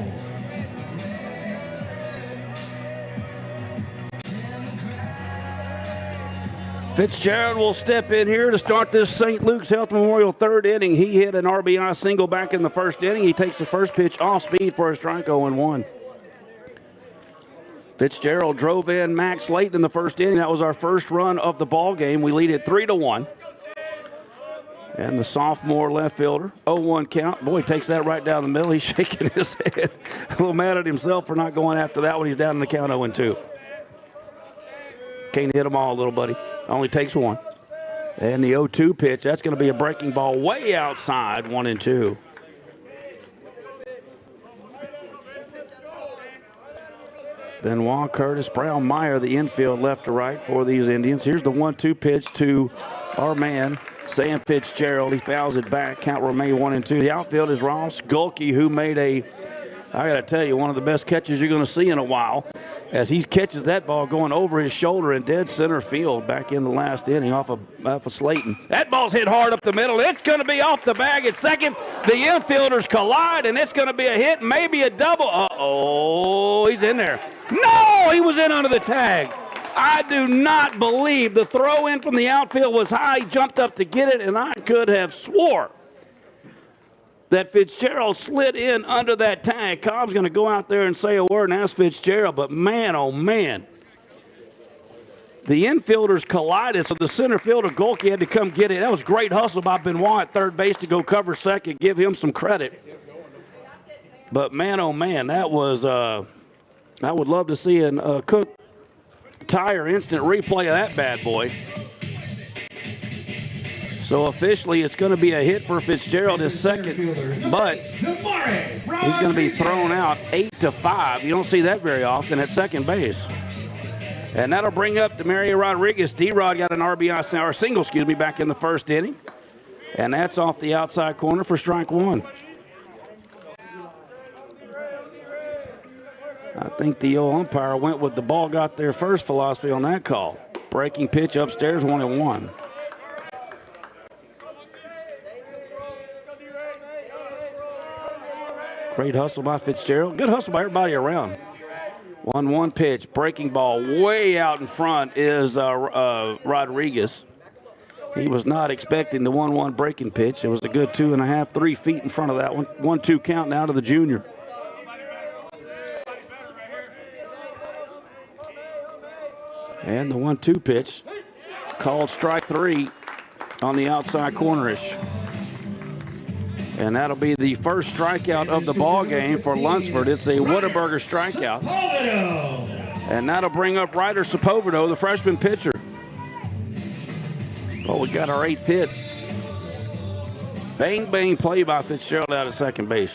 Fitzgerald will step in here to start this St. Luke's Health Memorial third inning. He hit an RBI single back in the first inning. He takes the first pitch off speed for a strike 0-1. Fitzgerald drove in Max late in the first inning. That was our first run of the ball game. We lead it 3-1. And the sophomore left fielder, 0-1 count. Boy, he takes that right down the middle. He's shaking his head. A little mad at himself for not going after that one. He's down in the count 0-2. Can't hit them all, little buddy. Only takes one. And the 0-2 pitch, that's going to be a breaking ball way outside, 1-2. Benoit, Curtis, Brown, Meyer, the infield left to right for these Indians. Here's the 1-2 pitch to our man, Sam Fitzgerald. He fouls it back. Count remain 1-2. The outfield is Ross Gulke, who made I got to tell you, one of the best catches you're going to see in a while, as he catches that ball going over his shoulder in dead center field back in the last inning off of Slayton. That ball's hit hard up the middle. It's going to be off the bag at second. The infielders collide, and it's going to be a hit, maybe a double. Uh-oh, he's in there. No, he was in under the tag. I do not believe the throw in from the outfield was high. He jumped up to get it, and I could have swore that Fitzgerald slid in under that tag. Cobb's going to go out there and say a word and ask Fitzgerald, but man, oh man. The infielders collided, so the center fielder, Gulke, had to come get it. That was great hustle by Benoit at third base to go cover second. Give him some credit. But man, oh man, that was, I would love to see a Cook Tire instant replay of that bad boy. So officially, it's going to be a hit for Fitzgerald his second, but he's going to be thrown out 8-5. You don't see that very often at second base. And that'll bring up Demario Rodriguez. D-Rod got an RBI, or single, back in the first inning. And that's off the outside corner for strike 1. I think the old umpire went with the ball got there first philosophy on that call. Breaking pitch upstairs, 1-1. Great hustle by Fitzgerald. Good hustle by everybody around. 1-1 pitch. Breaking ball way out in front is Rodriguez. He was not expecting the 1-1 breaking pitch. It was a good 2.5, 3 feet in front of that one. 1-2 count now to the junior. And the 1-2 pitch called strike 3 on the outside cornerish. And that'll be the first strikeout of the ball game for Lunsford. It's a Whataburger strikeout. And that'll bring up Ryder Sepulveda, the freshman pitcher. Oh, we got our 8th hit. Bang, bang play by Fitzgerald out of second base.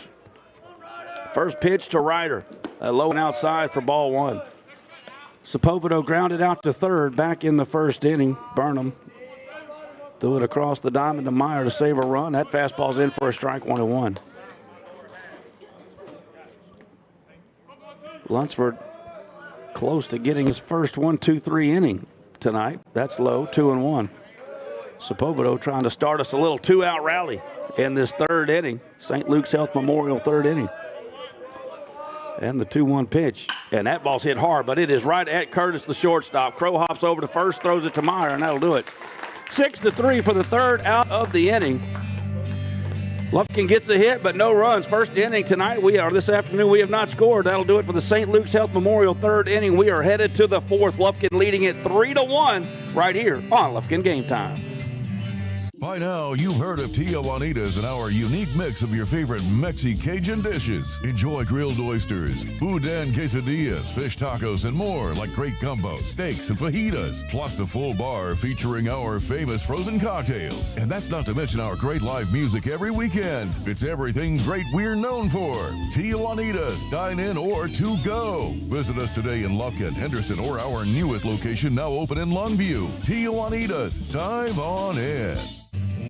First pitch to Ryder. Low and outside for ball one. Sepulveda grounded out to third back in the first inning. Burnham threw it across the diamond to Meyer to save a run. That fastball's in for a strike, 1-1. Lunsford close to getting his first 1-2-3 inning tonight. That's low, 2-1. Sepulveda trying to start us a little two-out rally in this third inning. St. Luke's Health Memorial third inning. And the 2-1 pitch. And that ball's hit hard, but it is right at Curtis, the shortstop. Crow hops over to first, throws it to Meyer, and that'll do it. 6-3 for the third out of the inning. Lufkin gets a hit, but no runs. First inning tonight, this afternoon, we have not scored. That'll do it for the St. Luke's Health Memorial third inning. We are headed to the fourth. Lufkin leading it 3-1 right here on Lufkin Game Time. By now, you've heard of Tia Juanita's and our unique mix of your favorite Mexi-Cajun dishes. Enjoy grilled oysters, boudin quesadillas, fish tacos, and more like great gumbo, steaks, and fajitas. Plus a full bar featuring our famous frozen cocktails. And that's not to mention our great live music every weekend. It's everything great we're known for. Tia Juanita's, dine in or to go. Visit us today in Lufkin, Henderson, or our newest location now open in Longview. Tia Juanita's, dive on in.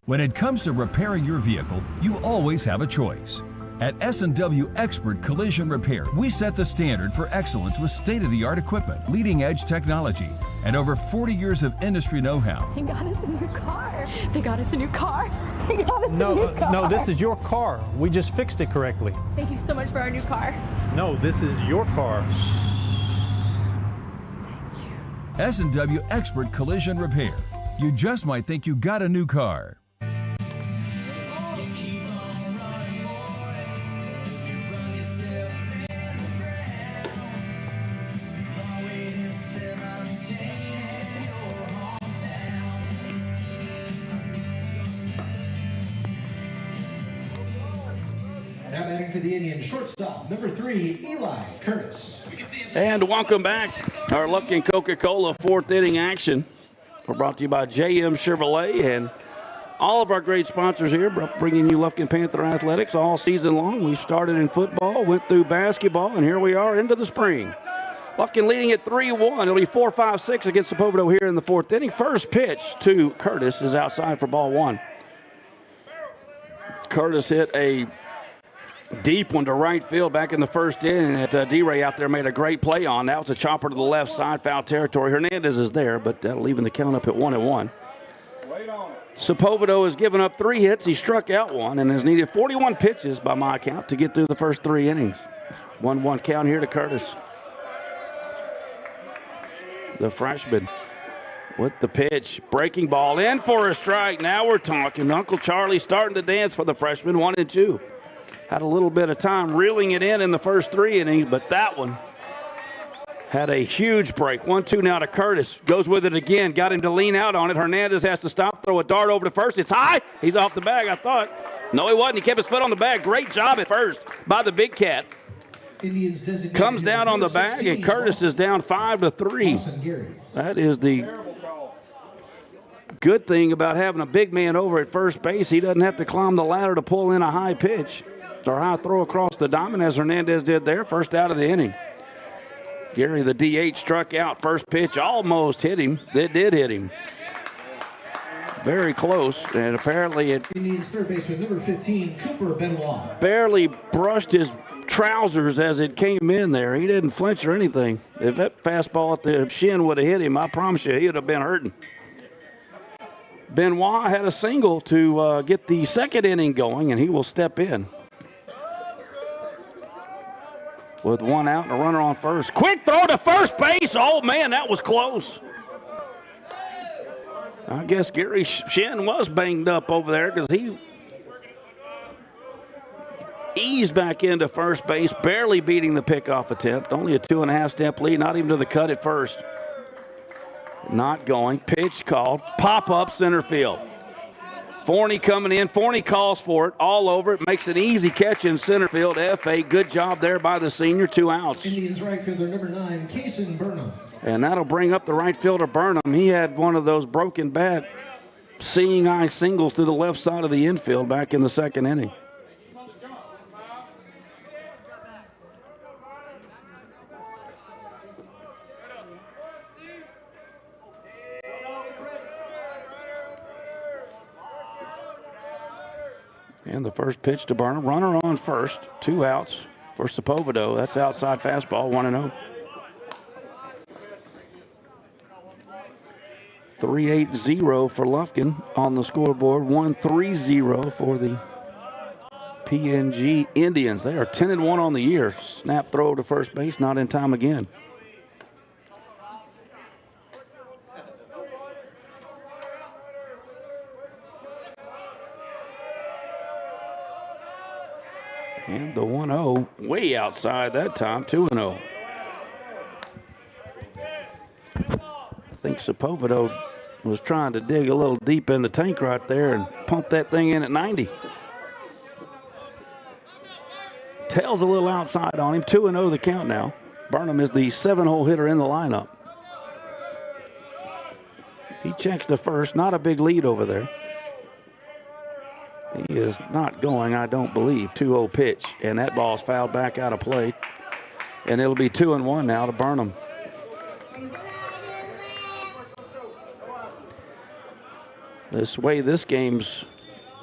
When it comes to repairing your vehicle, you always have a choice. At S&W Expert Collision Repair, we set the standard for excellence with state-of-the-art equipment, leading-edge technology, and over 40 years of industry know-how. They got us a new car. They got us a new car. They got us a new car. No, this is your car. We just fixed it correctly. Thank you so much for our new car. No, this is your car. S&W Expert Collision Repair. You just might think you got a new car. Now batting for the Indians, shortstop, number 3, Eli Curtis. And welcome back. Our Lufkin Coca-Cola fourth inning action. We're brought to you by JM Chevrolet and all of our great sponsors here, bringing you Lufkin Panther Athletics all season long. We started in football, went through basketball, and here we are into the spring. Lufkin leading at 3-1. It'll be 4-5-6 against Sepulveda here in the fourth inning. First pitch to Curtis is outside for ball one. Curtis hit a deep one to right field back in the first inning that D-Ray out there made a great play on. That was a chopper to the left side, foul territory. Hernandez is there, but that'll even the count up at 1-1. Sepulveda has given up 3 hits. He struck out 1 and has needed 41 pitches by my count to get through the first 3 innings. 1-1 count here to Curtis. The freshman with the pitch. Breaking ball in for a strike. Now we're talking. Uncle Charlie starting to dance for the freshman, 1-2. Had a little bit of time reeling it in the first 3 innings, but that one had a huge break. 1-2 now to Curtis. Goes with it again. Got him to lean out on it. Hernandez has to stop, throw a dart over to first. It's high. He's off the bag, I thought. No, he wasn't. He kept his foot on the bag. Great job at first by the big cat. Comes down on the bag, and Curtis is down 5-3. That is the good thing about having a big man over at first base. He doesn't have to climb the ladder to pull in a high pitch or high throw across the diamond as Hernandez did there. First out of the inning. Gary, the DH, struck out. First pitch almost hit him. It did hit him. Very close, and apparently it Indians third baseman number 15, Cooper Benoit. barely brushed his trousers as it came in there. He didn't flinch or anything. If that fastball at the shin would have hit him, I promise you he would have been hurting. Benoit had a single to get the second inning going, and he will step in. With 1 out and a runner on first. Quick throw to first base. Oh, man, that was close. I guess Gary Shin was banged up over there because he eased back into first base, barely beating the pickoff attempt. Only a 2.5 step lead, not even to the cut at first. Not going. Pitch called. Pop-up center field. Forney coming in. Forney calls for it. All over it. Makes an easy catch in center field. F.A. Good job there by the senior. 2 outs. Indians right fielder number 9, Kason Burnham. And that'll bring up the right fielder, Burnham. He had one of those broken bat, seeing eye singles to the left side of the infield back in the second inning. And the first pitch to Burnham. Runner on first. 2 outs for Sepulveda. That's outside fastball, 1-0. 3-8-0 for Lufkin on the scoreboard. 1-3-0 for the PNG Indians. They are 10-1 on the year. Snap throw to first base, not in time again. And the 1-0 way outside that time, 2-0. I think Sepulveda was trying to dig a little deep in the tank right there and pump that thing in at 90. Tails a little outside on him, 2-0 the count now. Burnham is the 7-hole hitter in the lineup. He checks the first, not a big lead over there. He is not going, I don't believe. 2-0 pitch, and that ball's fouled back out of play. And it'll be 2-1 now to Burnham. This way this game's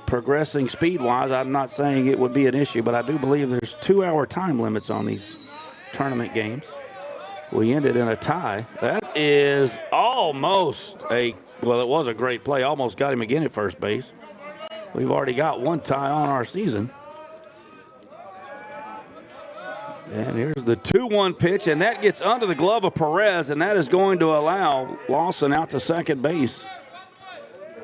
progressing speed-wise, I'm not saying it would be an issue, but I do believe there's 2-hour time limits on these tournament games. We ended in a tie. That is almost well, it was a great play. Almost got him again at first base. We've already got one tie on our season. And here's the 2-1 pitch, and that gets under the glove of Perez, and that is going to allow Lawson out to second base.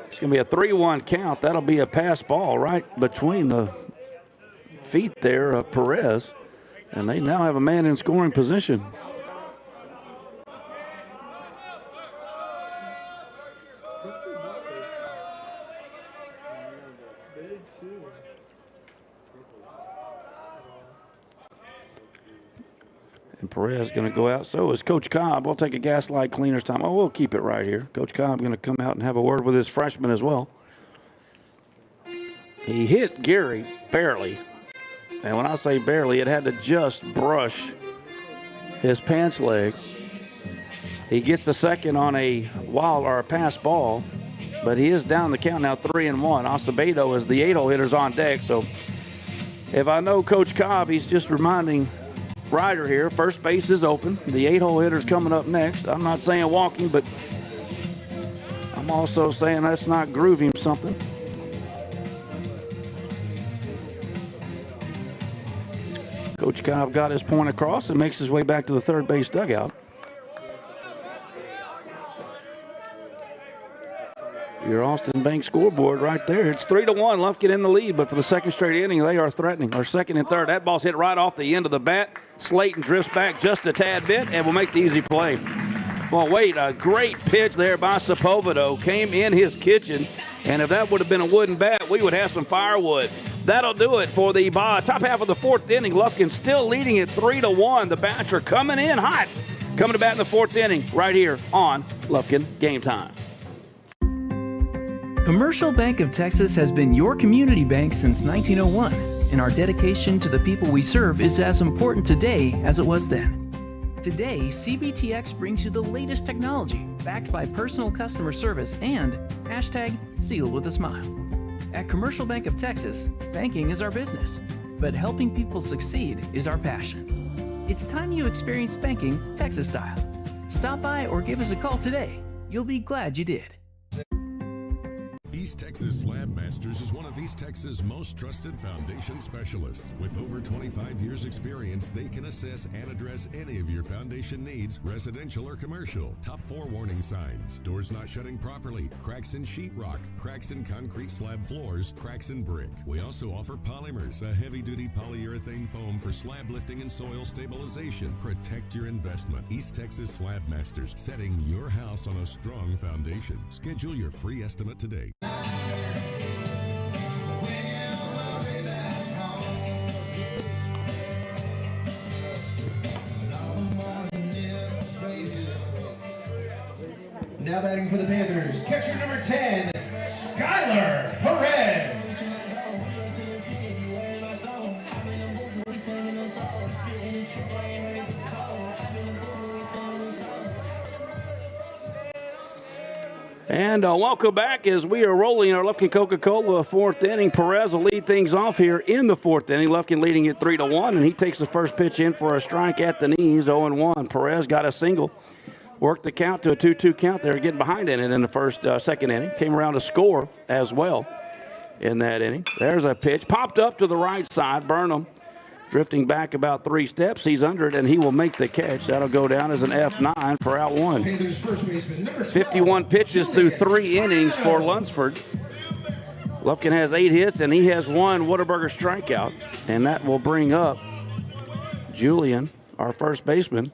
It's going to be a 3-1 count. That'll be a pass ball right between the feet there of Perez, and they now have a man in scoring position. And Perez is going to go out. So is Coach Cobb. We'll take a Gaslight Cleaners time. Oh, we'll keep it right here. Coach Cobb going to come out and have a word with his freshman as well. He hit Gary barely. And when I say barely, it had to just brush his pants leg. He gets the second on a wild or a pass ball, but he is down the count now 3-1. Acevedo is the 8-hole hitters on deck. So if I know Coach Cobb, he's just reminding Ryder here, first base is open. The 8-hole hitter's coming up next. I'm not saying walking, but I'm also saying let's not groove him something. Coach Cobb got his point across and makes his way back to the third base dugout. Your Austin Bank scoreboard right there. It's 3-1. Lufkin in the lead, but for the second straight inning, they are threatening. Or second and third. That ball's hit right off the end of the bat. Slayton drifts back just a tad bit and will make the easy play. Well, wait, a great pitch there by Sepulveda. Came in his kitchen, and if that would have been a wooden bat, we would have some firewood. That'll do it for the top half of the fourth inning. Lufkin still leading at 3-1. The bats are coming in hot. Coming to bat in the fourth inning right here on Lufkin Game Time. Commercial Bank of Texas has been your community bank since 1901, and our dedication to the people we serve is as important today as it was then. Today, CBTX brings you the latest technology, backed by personal customer service and #sealed with a smile. At Commercial Bank of Texas, banking is our business, but helping people succeed is our passion. It's time you experience banking Texas style. Stop by or give us a call today. You'll be glad you did. East Texas Slab Masters is one of East Texas' most trusted foundation specialists. With over 25 years experience, they can assess and address any of your foundation needs, residential or commercial. Top 4 warning signs: doors not shutting properly, cracks in sheetrock, cracks in concrete slab floors, cracks in brick. We also offer polymers, a heavy-duty polyurethane foam for slab lifting and soil stabilization. Protect your investment. East Texas Slab Masters, setting your house on a strong foundation. Schedule your free estimate today. Now batting for the Panthers, catcher number 10, Skylar Perez. And welcome back as we are rolling our Lufkin Coca-Cola fourth inning. Perez will lead things off here in the fourth inning. Lufkin leading it 3-1, and he takes the first pitch in for a strike at the knees, 0-1. Perez got a single, worked the count to a 2-2 count there, getting behind in it in the second inning. Came around to score as well in that inning. There's a pitch, popped up to the right side. Burnham drifting back about 3 steps. He's under it, and he will make the catch. That'll go down as an F9 for out 1. 51 pitches through 3 innings for Lunsford. Lufkin has 8 hits, and he has 1 Whataburger strikeout. And that will bring up Julian, our first baseman.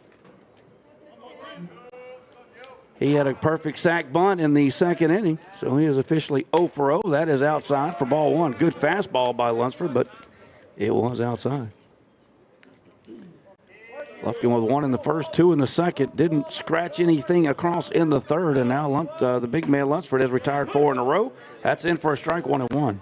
He had a perfect sac bunt in the second inning, so he is officially 0 for 0. That is outside for ball 1. Good fastball by Lunsford, but it was outside. Lufkin with 1 in the first, 2 in the second. Didn't scratch anything across in the third, and now the big man Lunsford has retired 4 in a row. That's in for a strike, 1-1.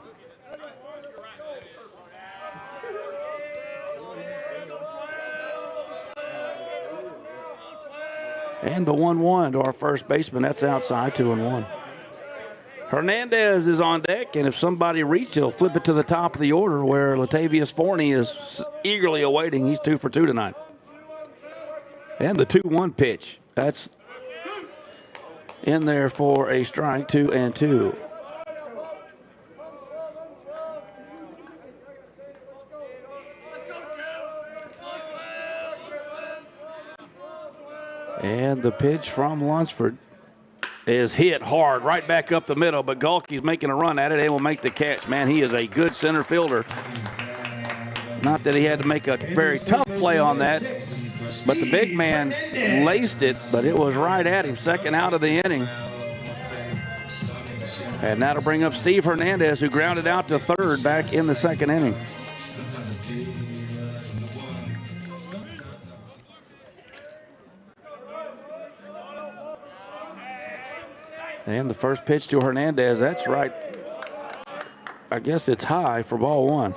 And the 1-1 to our first baseman. That's outside, 2-1. Hernandez is on deck, and if somebody reaches, he'll flip it to the top of the order where Latavius Forney is eagerly awaiting. He's 2 for 2 tonight. And the 2-1 pitch. That's in there for a strike, 2-2. And the pitch from Lunsford is hit hard right back up the middle, but Galke's making a run at it and will make the catch. Man, he is a good center fielder. Not that he had to make a very tough play on that, but the big man laced it, but it was right at him, second out of the inning. And that'll bring up Steve Hernandez, who grounded out to third back in the second inning. And the first pitch to Hernandez, that's right. I guess it's high for ball 1.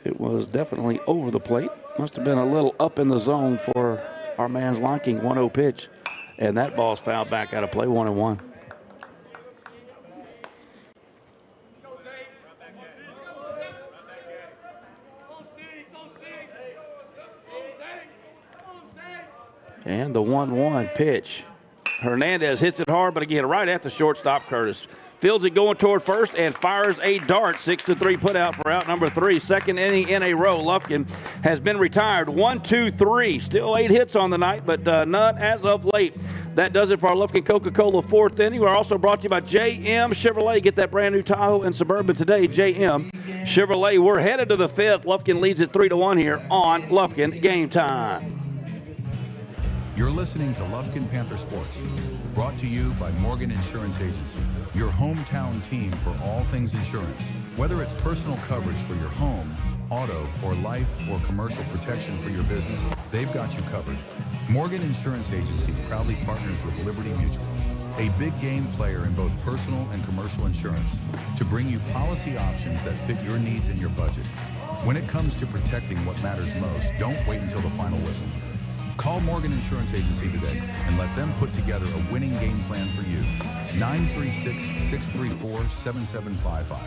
It was definitely over the plate. Must have been a little up in the zone for our man's liking. 1-0 pitch. And that ball's fouled back out of play, 1-1. And the 1-1 pitch. Hernandez hits it hard, but again, right at the shortstop, Curtis. Fields it going toward first and fires a dart. 6-3 put out for out number 3. Second inning in a row. Lufkin has been retired. 1, 2, 3. Still 8 hits on the night, but none as of late. That does it for our Lufkin Coca-Cola fourth inning. We're also brought to you by JM Chevrolet. Get that brand new Tahoe and Suburban today. JM Chevrolet. We're headed to the 5th. Lufkin leads it 3-1 here on Lufkin Game Time. You're listening to Lufkin Panther Sports, brought to you by Morgan Insurance Agency, your hometown team for all things insurance. Whether it's personal coverage for your home, auto, or life or commercial protection for your business, they've got you covered. Morgan Insurance Agency proudly partners with Liberty Mutual, a big game player in both personal and commercial insurance, to bring you policy options that fit your needs and your budget. When it comes to protecting what matters most, don't wait until the final whistle. Call Morgan Insurance Agency today and let them put together a winning game plan for you. 936-634-7755.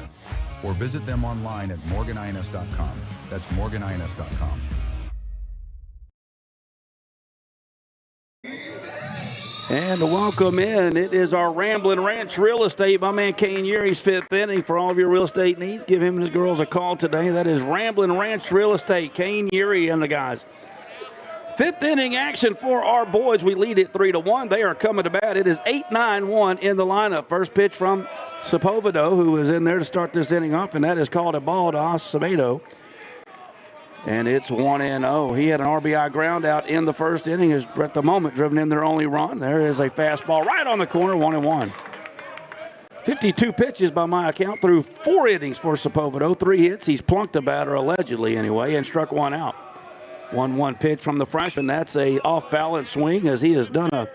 Or visit them online at morganins.com. That's morganins.com. And to welcome in, it is our Ramblin' Ranch Real Estate. My man Kane Urie's 5th inning. For all of your real estate needs, give him and his girls a call today. That is Ramblin' Ranch Real Estate. Kane Urie and the guys. 5th inning action for our boys. We lead it 3-1. They are coming to bat. It is 8-9-1 in the lineup. First pitch from Sepulvedo, who is in there to start this inning off, and that is called a ball to Acevedo. And it's 1-0. He had an RBI ground out in the first inning. Is at the moment driven in their only run. There is a fastball right on the corner, 1-1. 52 pitches by my account through 4 innings for Sepulvedo. 3 hits. He's plunked a batter, allegedly anyway, and struck 1 out. 1-1 pitch from the freshman. That's a off-balance swing, as he has done a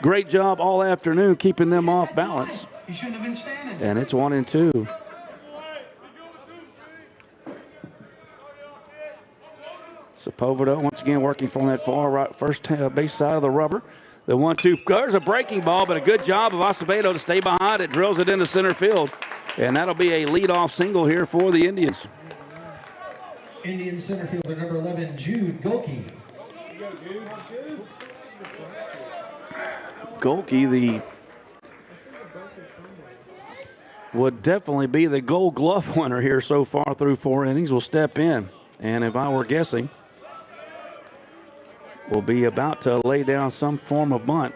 great job all afternoon keeping them off balance. He shouldn't have been standing. And it's 1-2. Sepulvedo once again working from that far right first base side of the rubber. The 1-2. There's a breaking ball, but a good job of Acevedo to stay behind it. Drills it into center field. And that'll be a leadoff single here for the Indians. Indian center fielder number 11, Jude Golke. Golke, would definitely be the Gold Glove winner here so far through 4 innings, will step in. And if I were guessing, will be about to lay down some form of bunt.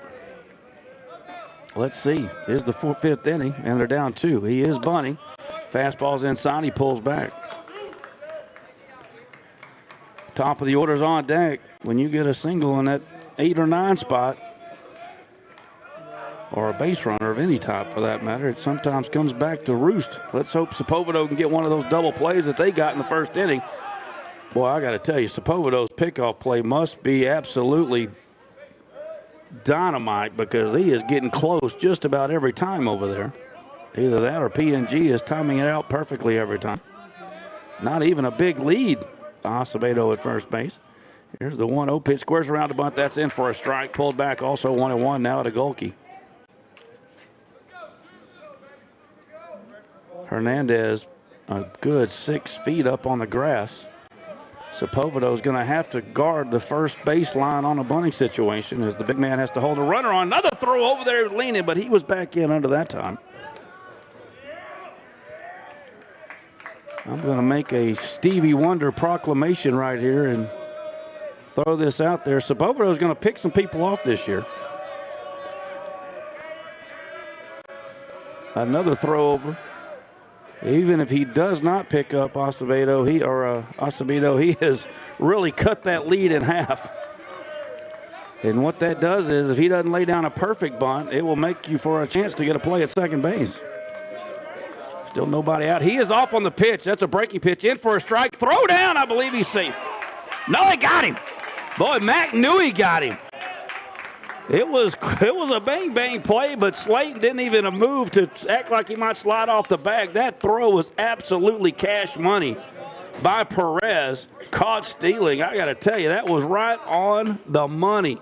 Let's see. Here's the 5th inning, and they're down 2. He is bunting. Fastball's inside. He pulls back. Top of the order's on deck. When you get a single in that 8 or 9 spot, or a base runner of any type for that matter, it sometimes comes back to roost. Let's hope Sepulvedo can get one of those double plays that they got in the first inning. Boy, I got to tell you, Sepulvedo's pickoff play must be absolutely dynamite because he is getting close just about every time over there. Either that or PNG is timing it out perfectly every time. Not even a big lead. Acevedo at first base. Here's the 1-0 pitch. Squares around the bunt. That's in for a strike. Pulled back also 1-1 now to Golke. Hernandez a good 6 feet up on the grass. Sepulvedo is going to have to guard the first baseline on a bunting situation as the big man has to hold a runner on. Another throw over there leaning, but he was back in under that time. I'm going to make a Stevie Wonder proclamation right here and throw this out there. Sepulvedo is going to pick some people off this year. Another throw over. Even if he does not pick up Acevedo, he has really cut that lead in half. And what that does is if he doesn't lay down a perfect bunt, it will make you for a chance to get a play at second base. Still nobody out. He is off on the pitch. That's a breaking pitch. In for a strike. Throw down. I believe he's safe. No, he got him. Boy, Mac knew he got him. It was a bang-bang play, but Slayton didn't even move to act like he might slide off the bag. That throw was absolutely cash money by Perez. Caught stealing. I got to tell you, that was right on the money.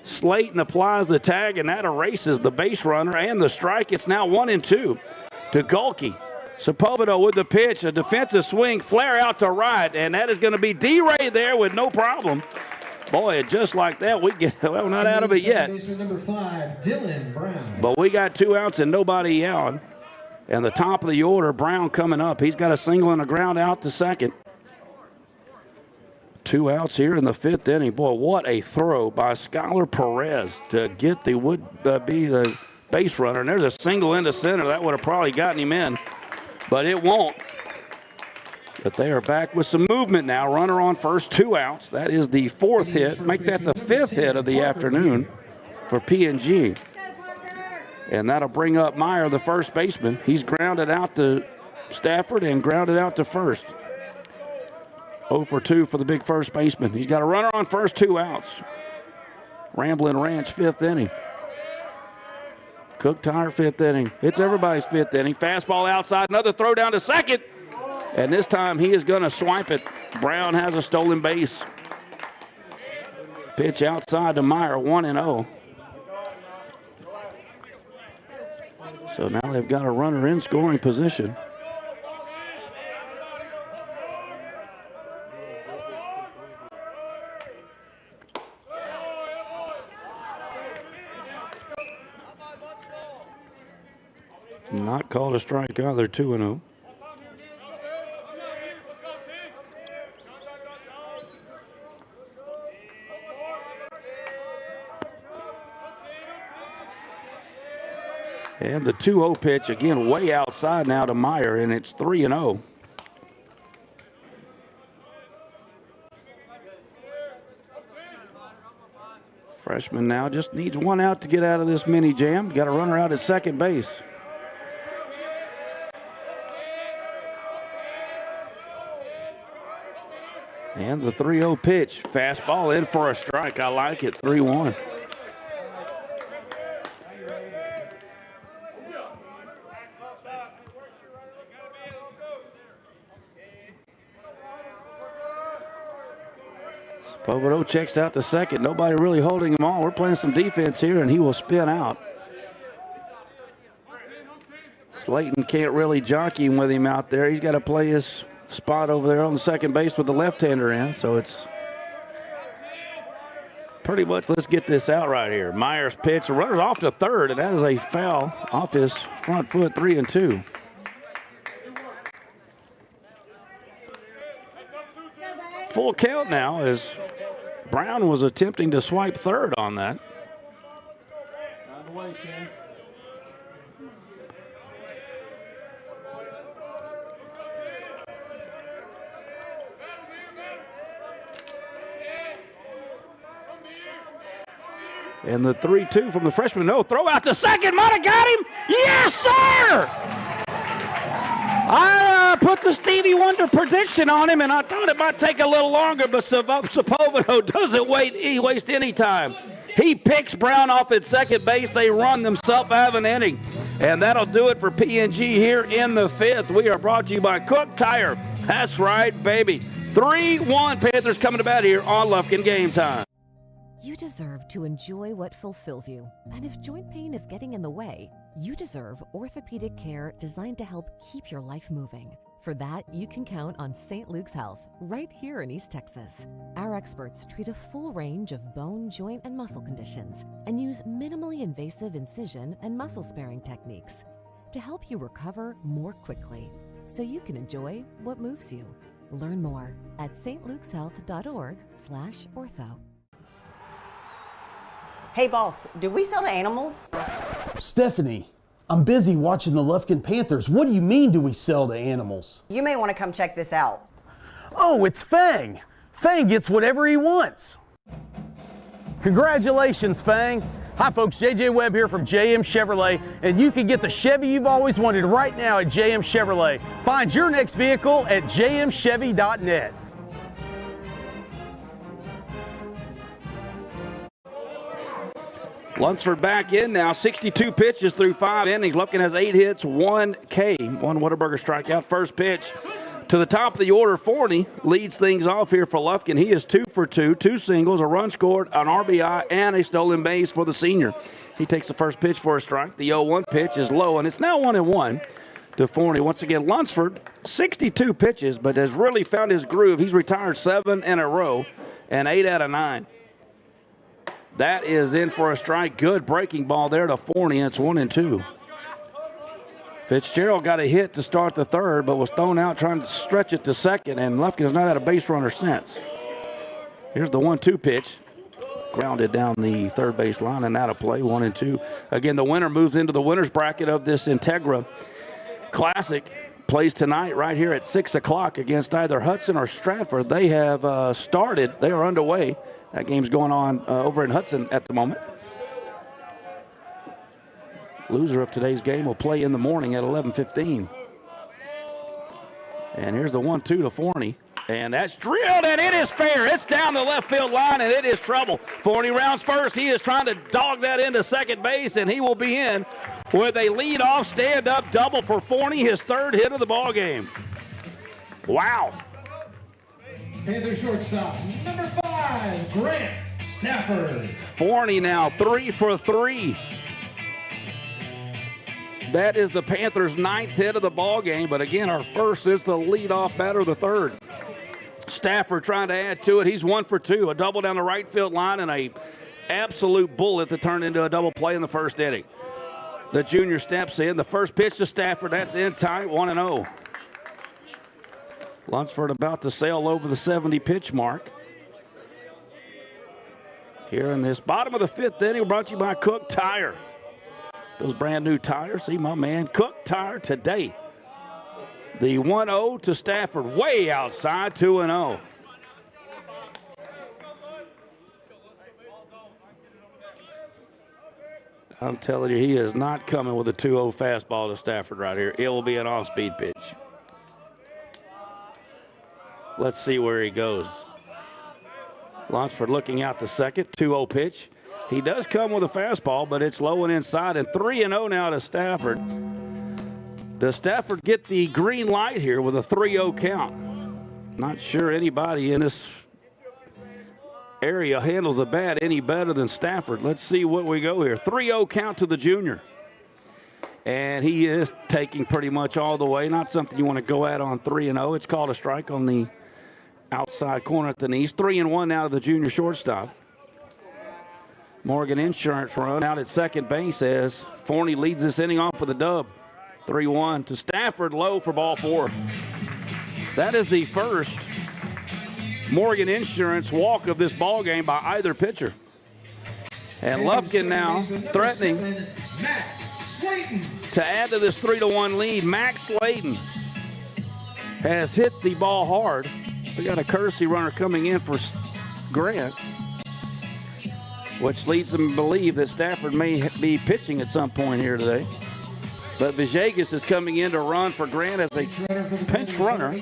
Slayton applies the tag, and that erases the base runner and the strike. It's now 1-2 to Golke. Sepulvedo with the pitch, a defensive swing, flare out to right, and that is going to be D-Ray there with no problem. Boy, just like that, we get well not out of it yet. Number 5, Dylan Brown. But we got 2 outs and nobody out. And the top of the order, Brown coming up. He's got a single and a ground out to second. 2 outs here in the 5th inning. Boy, what a throw by Skylar Perez to get the be the base runner. And there's a single into center. That would have probably gotten him in, but it won't. But they are back with some movement now. Runner on first, 2 outs. That is the 4th hit. Make that the 5th hit of the afternoon for PNG. And that'll bring up Meyer, the first baseman. He's grounded out to Stafford and grounded out to first. 0 for 2 for the big first baseman. He's got a runner on first, 2 outs. Ramblin' Ranch, 5th inning. Cook Tire, 5th inning. It's everybody's 5th inning. Fastball outside, another throw down to second. And this time he is going to swipe it. Brown has a stolen base. Pitch outside to Meyer, 1-0. So now they've got a runner in scoring position. Not called a strike either, 2-0. And the 2-0 pitch, again, way outside now to Meyer, and it's 3-0. Freshman now just needs 1 out to get out of this mini jam. Got a runner out at second base. And the 3-0 pitch. Fastball in for a strike. I like it, 3-1. Povodo checks out the second. Nobody really holding him on. We're playing some defense here, and he will spin out. Slayton can't really jockey with him out there. He's got to play his spot over there on the second base with the left-hander in, so it's pretty much let's get this out right here. Myers pitch, the runner's off to third, and that is a foul off his front foot, 3-2. Full count now as Brown was attempting to swipe third on that. And the 3-2 from the freshman. No, throw out to second. Might have got him. Yes, sir! I put the Stevie Wonder prediction on him, and I thought it might take a little longer, but Sepulveda doesn't waste any time. He picks Brown off at second base. They run themselves out of an inning. And that'll do it for PNG here in the fifth. We are brought to you by Cook Tire. That's right, baby. 3-1 Panthers coming to bat here on Lufkin Game Time. You deserve to enjoy what fulfills you. And if joint pain is getting in the way, you deserve orthopedic care designed to help keep your life moving. For that, you can count on St. Luke's Health, right here in East Texas. Our experts treat a full range of bone, joint, and muscle conditions and use minimally invasive incision and muscle-sparing techniques to help you recover more quickly so you can enjoy what moves you. Learn more at stlukeshealth.org/ortho. Hey, boss, do we sell to animals? Stephanie, I'm busy watching the Lufkin Panthers. What do you mean, do we sell to animals? You may want to come check this out. Oh, it's Fang. Fang gets whatever he wants. Congratulations, Fang. Hi, folks. JJ Webb here from JM Chevrolet, and you can get the Chevy you've always wanted right now at JM Chevrolet. Find your next vehicle at jmchevy.net. Lunsford back in now, 62 pitches through 5 innings. Lufkin has 8 hits, 1 K, 1 Whataburger strikeout. First pitch to the top of the order. Forney leads things off here for Lufkin. He is 2 for 2, 2 singles, a run scored, an RBI, and a stolen base for the senior. He takes the first pitch for a strike. The 0-1 pitch is low, and it's now 1-1 to Forney. Once again, Lunsford, 62 pitches, but has really found his groove. He's retired 7 in a row and 8 out of 9. That is in for a strike. Good breaking ball there to Forney, and it's 1-2. Fitzgerald got a hit to start the third, but was thrown out trying to stretch it to second, and Lufkin has not had a base runner since. Here's the 1-2 pitch. Grounded down the third base line and out of play, 1-2. Again, the winner moves into the winner's bracket of this Integra Classic. Plays tonight right here at 6 o'clock against either Hudson or Stratford. They have started. They are underway. That game's going on over in Hudson at the moment. Loser of today's game will play in the morning at 11:15. And here's the 1-2 to Forney. And that's drilled, and it is fair. It's down the left field line, and it is trouble. Forney rounds first. He is trying to dog that into second base, and he will be in with a leadoff stand-up double for Forney, his third hit of the ball game. Wow. Panther shortstop, number 5, Grant Stafford. Forney now 3 for 3. That is the Panthers' 9th hit of the ball game, but again, our first is the leadoff batter, the third. Stafford trying to add to it. He's 1 for 2, a double down the right field line and a absolute bullet that turned into a double play in the first inning. The junior steps in. The first pitch to Stafford, that's in tight, 1-0. Lunsford about to sail over the 70 pitch mark. Here in this bottom of the 5th inning, brought to you by Cook Tire. Those brand new tires, see my man, Cook Tire today. The 1-0 to Stafford, way outside, 2-0. I'm telling you, he is not coming with a 2-0 fastball to Stafford right here. It will be an off-speed pitch. Let's see where he goes. Lunsford looking out the second, 2-0 pitch. He does come with a fastball, but it's low and inside, and 3-0 now to Stafford. Does Stafford get the green light here with a 3-0 count? Not sure anybody in this area handles the bat any better than Stafford. Let's see what we go here. 3-0 count to the junior. And he is taking pretty much all the way. Not something you want to go at on 3-0. It's called a strike on the outside corner at the knees. 3-1 now to the junior shortstop. Morgan Insurance run out at second base as Forney leads this inning off with a dub. 3-1 to Stafford, low for ball 4. That is the first Morgan Insurance walk of this ball game by either pitcher. And Lufkin now threatening to add to this 3-1 lead. Max Slayton has hit the ball hard. We got a courtesy runner coming in for Grant, which leads them to believe that Stafford may be pitching at some point here today. But Villegas is coming in to run for Grant as a pinch runner.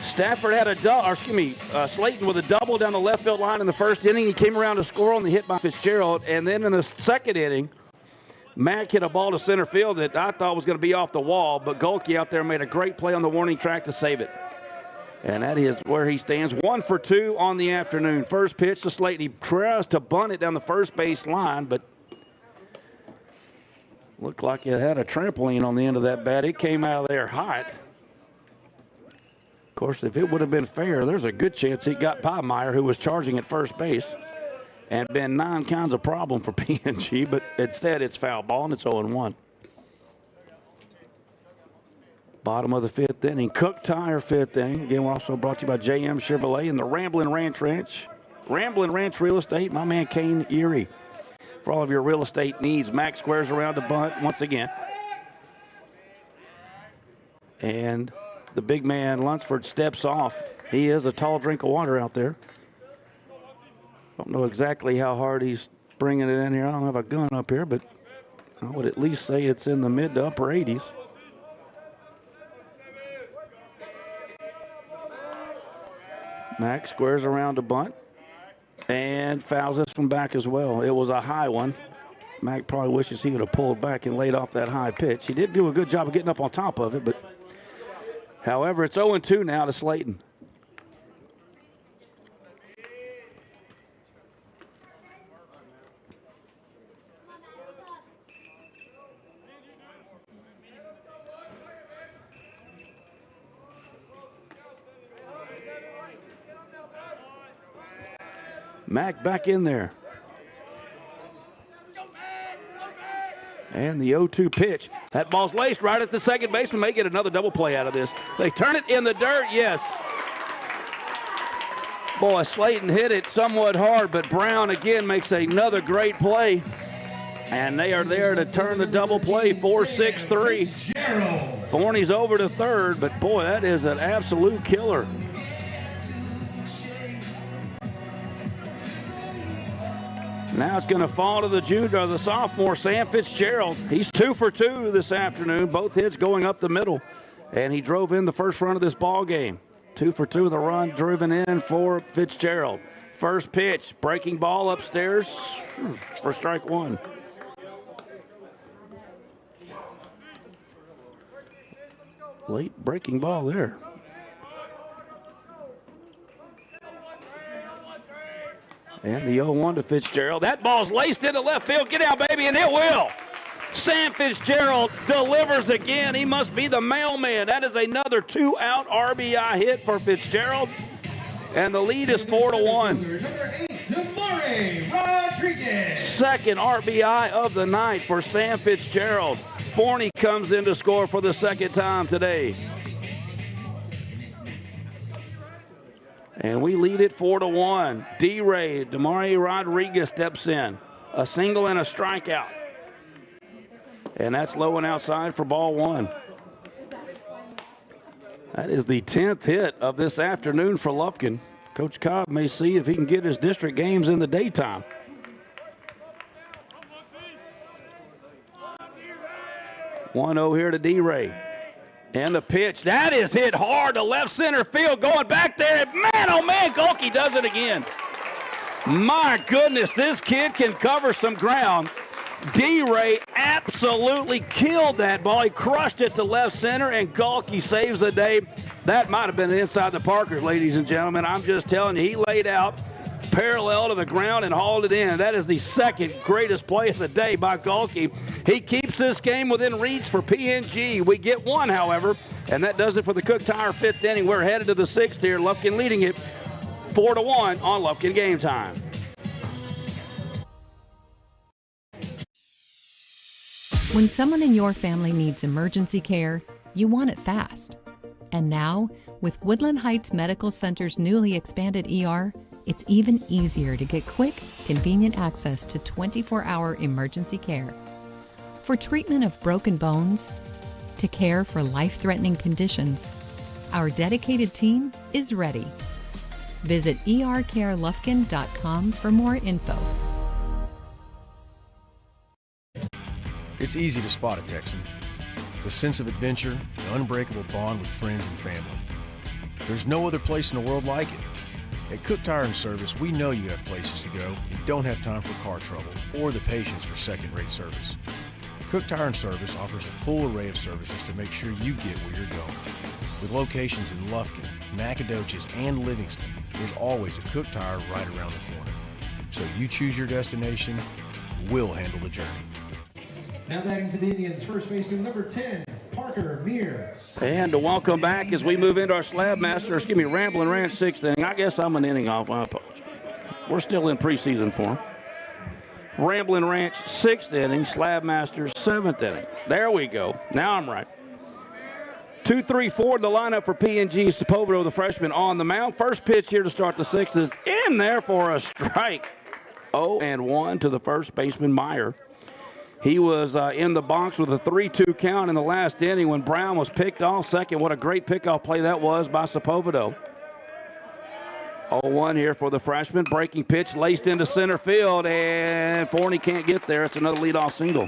Stafford had Slayton with a double down the left field line in the first inning. He came around to score on the hit by Fitzgerald. And then in the second inning, Mack hit a ball to center field that I thought was going to be off the wall, but Golke out there made a great play on the warning track to save it. And that is where he stands. 1 for 2 on the afternoon. First pitch to Slayton. He tries to bunt it down the first base line, but looked like it had a trampoline on the end of that bat. It came out of there hot. Of course, if it would have been fair, there's a good chance he got Piemeyer, who was charging at first base, and been 9 kinds of problem for PNG, but instead it's foul ball, and it's 0-1. Bottom of the 5th inning. Cook Tire 5th inning. Again, we're also brought to you by JM Chevrolet and the Ramblin' Ranch Real Estate. My man Kane Erie. For all of your real estate needs, Max squares around to bunt once again. And the big man, Lunsford, steps off. He is a tall drink of water out there. Don't know exactly how hard he's bringing it in here. I don't have a gun up here, but I would at least say it's in the mid to upper 80s. Max squares around to bunt and fouls this one back as well. It was a high one. Mac probably wishes he would have pulled back and laid off that high pitch. He did do a good job of getting up on top of it, but however, it's 0-2 now to Slayton. Mack back in there. And the 0-2 pitch. That ball's laced right at the second baseman. May get another double play out of this. They turn it in the dirt, yes. Boy, Slayton hit it somewhat hard, but Brown again makes another great play. And they are there to turn the double play, 4-6-3. Forney's over to third, but boy, that is an absolute killer. Now it's going to fall to the sophomore, Sam Fitzgerald. He's 2 for 2 this afternoon, both hits going up the middle. And he drove in the first run of this ball game. 2 for 2 the run driven in for Fitzgerald. First pitch, breaking ball upstairs for strike 1. Late breaking ball there. And the 0-1 to Fitzgerald. That ball's laced into left field. Get out, baby, and it will. Sam Fitzgerald delivers again. He must be the mailman. That is another 2-out RBI hit for Fitzgerald. And the lead is 4-1. Number 8, Tamare Rodriguez. Second RBI of the night for Sam Fitzgerald. Forney comes in to score for the second time today. And we lead it 4-1. D-Ray, Damari Rodriguez steps in. A single and a strikeout. And that's low and outside for ball 1. That is the 10th hit of this afternoon for Lufkin. Coach Cobb may see if he can get his district games in the daytime. .0 here to D-Ray. And the pitch, that is hit hard to left center field, going back there. And man, oh man, Golke does it again. My goodness, this kid can cover some ground. D-Ray absolutely killed that ball. He crushed it to left center, and Galkey saves the day. That might have been inside the Parkers, ladies and gentlemen. I'm just telling you, he laid out parallel to the ground and hauled it in. That is the second greatest play of the day by Galkey. He keeps this game within reach for PNG. We get one, however, and that does it for the Cook Tire fifth inning. We're headed to the sixth here. Lufkin leading it 4-1 on Lufkin Game Time. When someone in your family needs emergency care, you want it fast. And now, with Woodland Heights Medical Center's newly expanded ER, it's even easier to get quick, convenient access to 24-hour emergency care. For treatment of broken bones, to care for life-threatening conditions, our dedicated team is ready. Visit ercarelufkin.com for more info. It's easy to spot a Texan. The sense of adventure, the unbreakable bond with friends and family. There's no other place in the world like it. At Cook Tire and Service, we know you have places to go and don't have time for car trouble or the patience for second-rate service. Cook Tire and Service offers a full array of services to make sure you get where you're going. With locations in Lufkin, Nacogdoches, and Livingston, there's always a Cook Tire right around the corner. So you choose your destination, we'll handle the journey. Now batting for the Indians, first baseman number 10, Parker Meir. And to welcome back as we move into our Ramblin' Ranch sixth inning. I guess I'm an inning off. I apologize. We're still in preseason form. Ramblin' Ranch sixth inning, Slab Masters seventh inning. There we go. Now I'm right. 2-3-4 the lineup for PNG. Sepulveda, the freshman, on the mound. First pitch here to start the sixth is in there for a strike. 0-1 to the first baseman, Meyer. He was in the box with a 3-2 count in the last inning when Brown was picked off second. What a great pickoff play that was by Sepulveda. 0-1 here for the freshman. Breaking pitch laced into center field, and Forney can't get there. It's another leadoff single.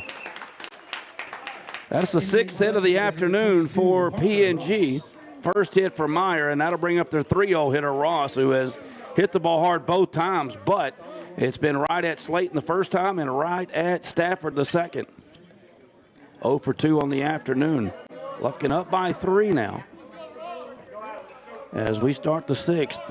That's the sixth hit of the afternoon for PNG. First hit for Meyer, and that'll bring up their 3-0 hitter, Ross, who has hit the ball hard both times, but it's been right at Slayton the first time and right at Stafford the second. 0 for 2 on the afternoon. Lufkin up by 3 now as we start the sixth.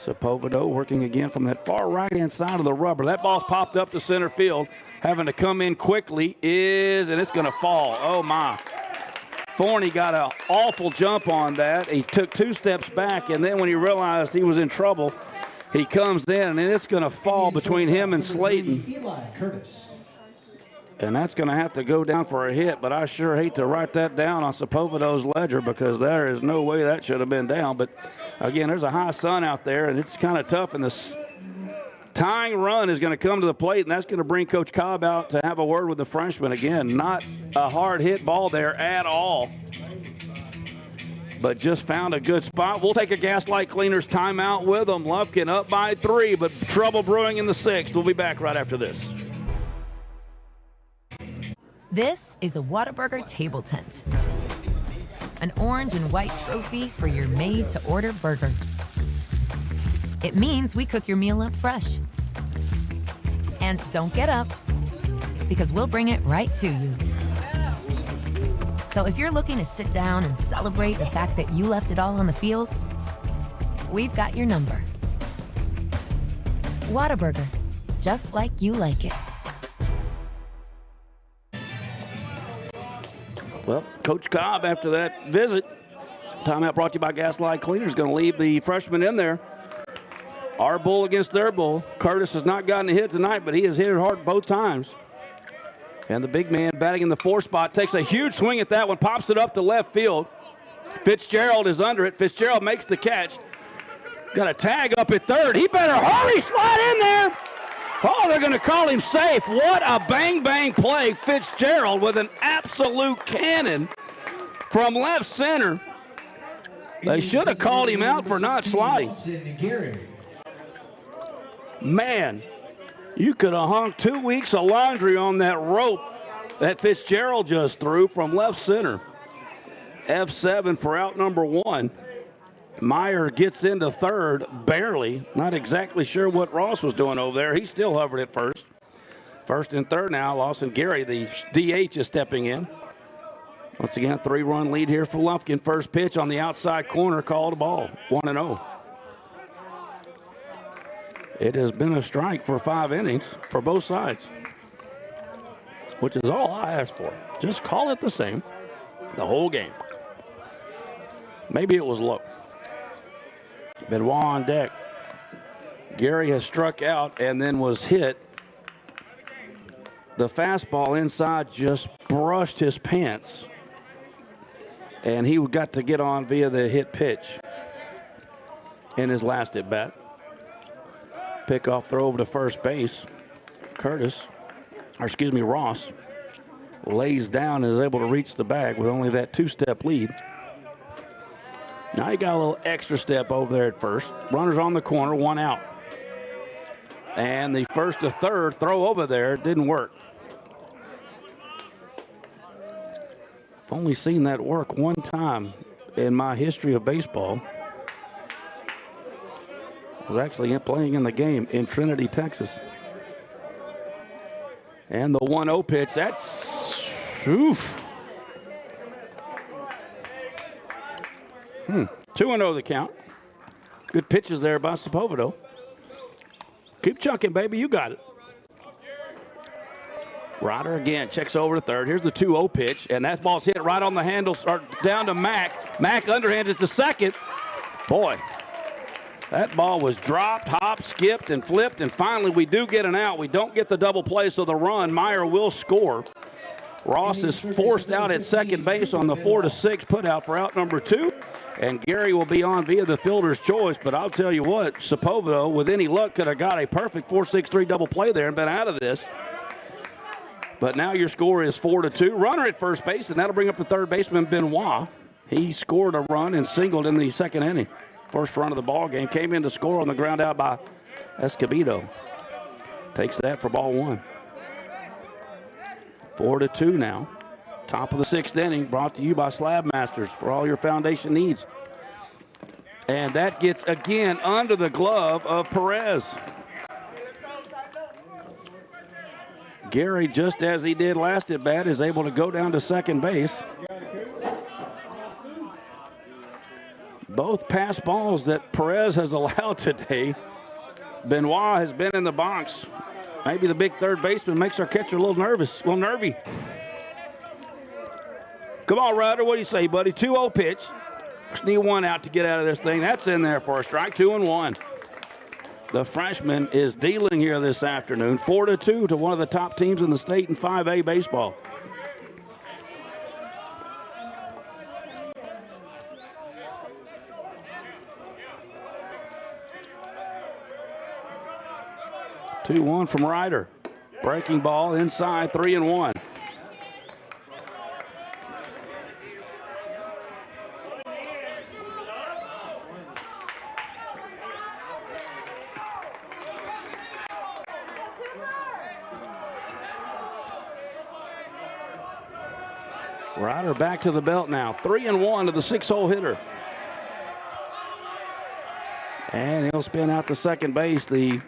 Sepulveda working again from that far right-hand side of the rubber. That ball's popped up to center field. Having to come in quickly and it's going to fall. Oh, my. Forney got an awful jump on that. He took 2 steps back, and then when he realized he was in trouble, he comes in, and it's going to fall between him and Slayton. Eli Curtis. And that's going to have to go down for a hit, but I sure hate to write that down on Sepulveda's ledger because there is no way that should have been down. But, again, there's a high sun out there, and it's kind of tough, and this tying run is going to come to the plate, and that's going to bring Coach Cobb out to have a word with the freshman. Again, not a hard hit ball there at all, but just found a good spot. We'll take a Gaslight Cleaners timeout with them. Lufkin up by 3, but trouble brewing in the sixth. We'll be back right after this. This is a Whataburger table tent. An orange and white trophy for your made-to-order burger. It means we cook your meal up fresh. And don't get up, because we'll bring it right to you. So if you're looking to sit down and celebrate the fact that you left it all on the field, we've got your number. Whataburger, just like you like it. Well, Coach Cobb, after that visit, timeout brought to you by Gaslight Cleaners, going to leave the freshman in there. Our bull against their bull. Curtis has not gotten a hit tonight, but he has hit it hard both times. And the big man batting in the 4 spot takes a huge swing at that one, pops it up to left field. Fitzgerald is under it. Fitzgerald makes the catch. Got a tag up at third. He better hurry, slide in there. Oh, they're going to call him safe. What a bang-bang play. Fitzgerald with an absolute cannon from left center. They should have called him out for not sliding. Man, you could have hung 2 weeks of laundry on that rope that Fitzgerald just threw from left center. F7 for out number 1. Meyer gets into third, barely. Not exactly sure what Ross was doing over there. He still hovered at first. First and third now. Lawson Gary, the DH, is stepping in. Once again, 3-run lead here for Lufkin. First pitch on the outside corner, called a ball, 1-0. It has been a strike for 5 innings for both sides, which is all I asked for. Just call it the same the whole game. Maybe it was low. Benoit on deck. Gary has struck out and then was hit. The fastball inside just brushed his pants, and he got to get on via the hit pitch in his last at bat. Pickoff throw over to first base. Ross lays down and is able to reach the bag with only that 2-step lead. Now he got a little extra step over there at first. Runners on the corner, 1 out. And the first to third throw over there didn't work. I've only seen that work one time in my history of baseball. I was actually playing in the game in Trinity, Texas. And the 1-0 pitch, that's, oof. 2-0 the count. Good pitches there by Sepulveda. Keep chucking, baby, you got it. Ryder again checks over to third. Here's the 2-0 pitch, and that ball's hit right on the handle, or down to Mack. Mack underhanded to second. Boy, that ball was dropped, hopped, skipped, and flipped, and finally we do get an out. We don't get the double play, so the run, Meyer will score. Ross is forced out at second base on the 4-6 put out for out number 2, and Gary will be on via the fielder's choice. But I'll tell you what, Sepulveda, with any luck, could have got a perfect 4-6-3 double play there and been out of this. But now your score is 4-2. Runner at first base, and that'll bring up the third baseman, Benoit. He scored a run and singled in the second inning. First run of the ball game. Came in to score on the ground out by Escobedo. Takes that for ball 1. 4-2 now. Top of the 6th inning, brought to you by Slab Masters for all your foundation needs. And that gets again under the glove of Perez. Gary, just as he did last at bat, is able to go down to second base. Both pass balls that Perez has allowed today. Benoit has been in the box. Maybe the big third baseman makes our catcher a little nervous, a little nervy. Come on, Ryder, what do you say, buddy? 2-0 pitch. Just need 1 out to get out of this thing. That's in there for a strike, 2-1. The freshman is dealing here this afternoon. 4-2 to one of the top teams in the state in 5A baseball. Two-one from Ryder. Breaking ball inside, 3-1. Ryder back to the belt now. 3-1 to the 6-hole hitter. And he'll spin out to second base. The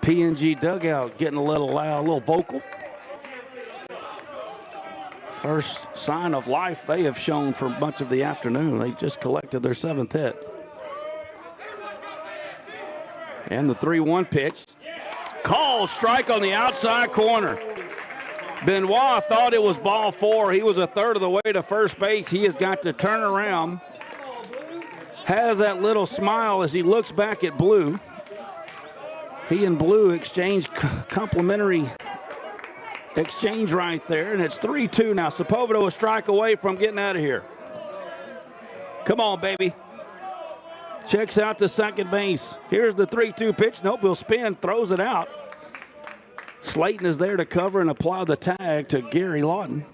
PNG dugout getting a little loud, a little vocal. First sign of life they have shown for much of the afternoon. They just collected their 7th hit. And the 3-1 pitch. Called strike on the outside corner. Benoit thought it was ball 4. He was a third of the way to first base. He has got to turn around. Has that little smile as he looks back at Blue. He and Blue exchange complimentary exchange right there, and it's 3-2 now. Sepulveda a strike away from getting out of here. Come on, baby. Checks out to second base. Here's the 3-2 pitch. Nope, he'll spin, throws it out. Slayton is there to cover and apply the tag to Gary Lawton.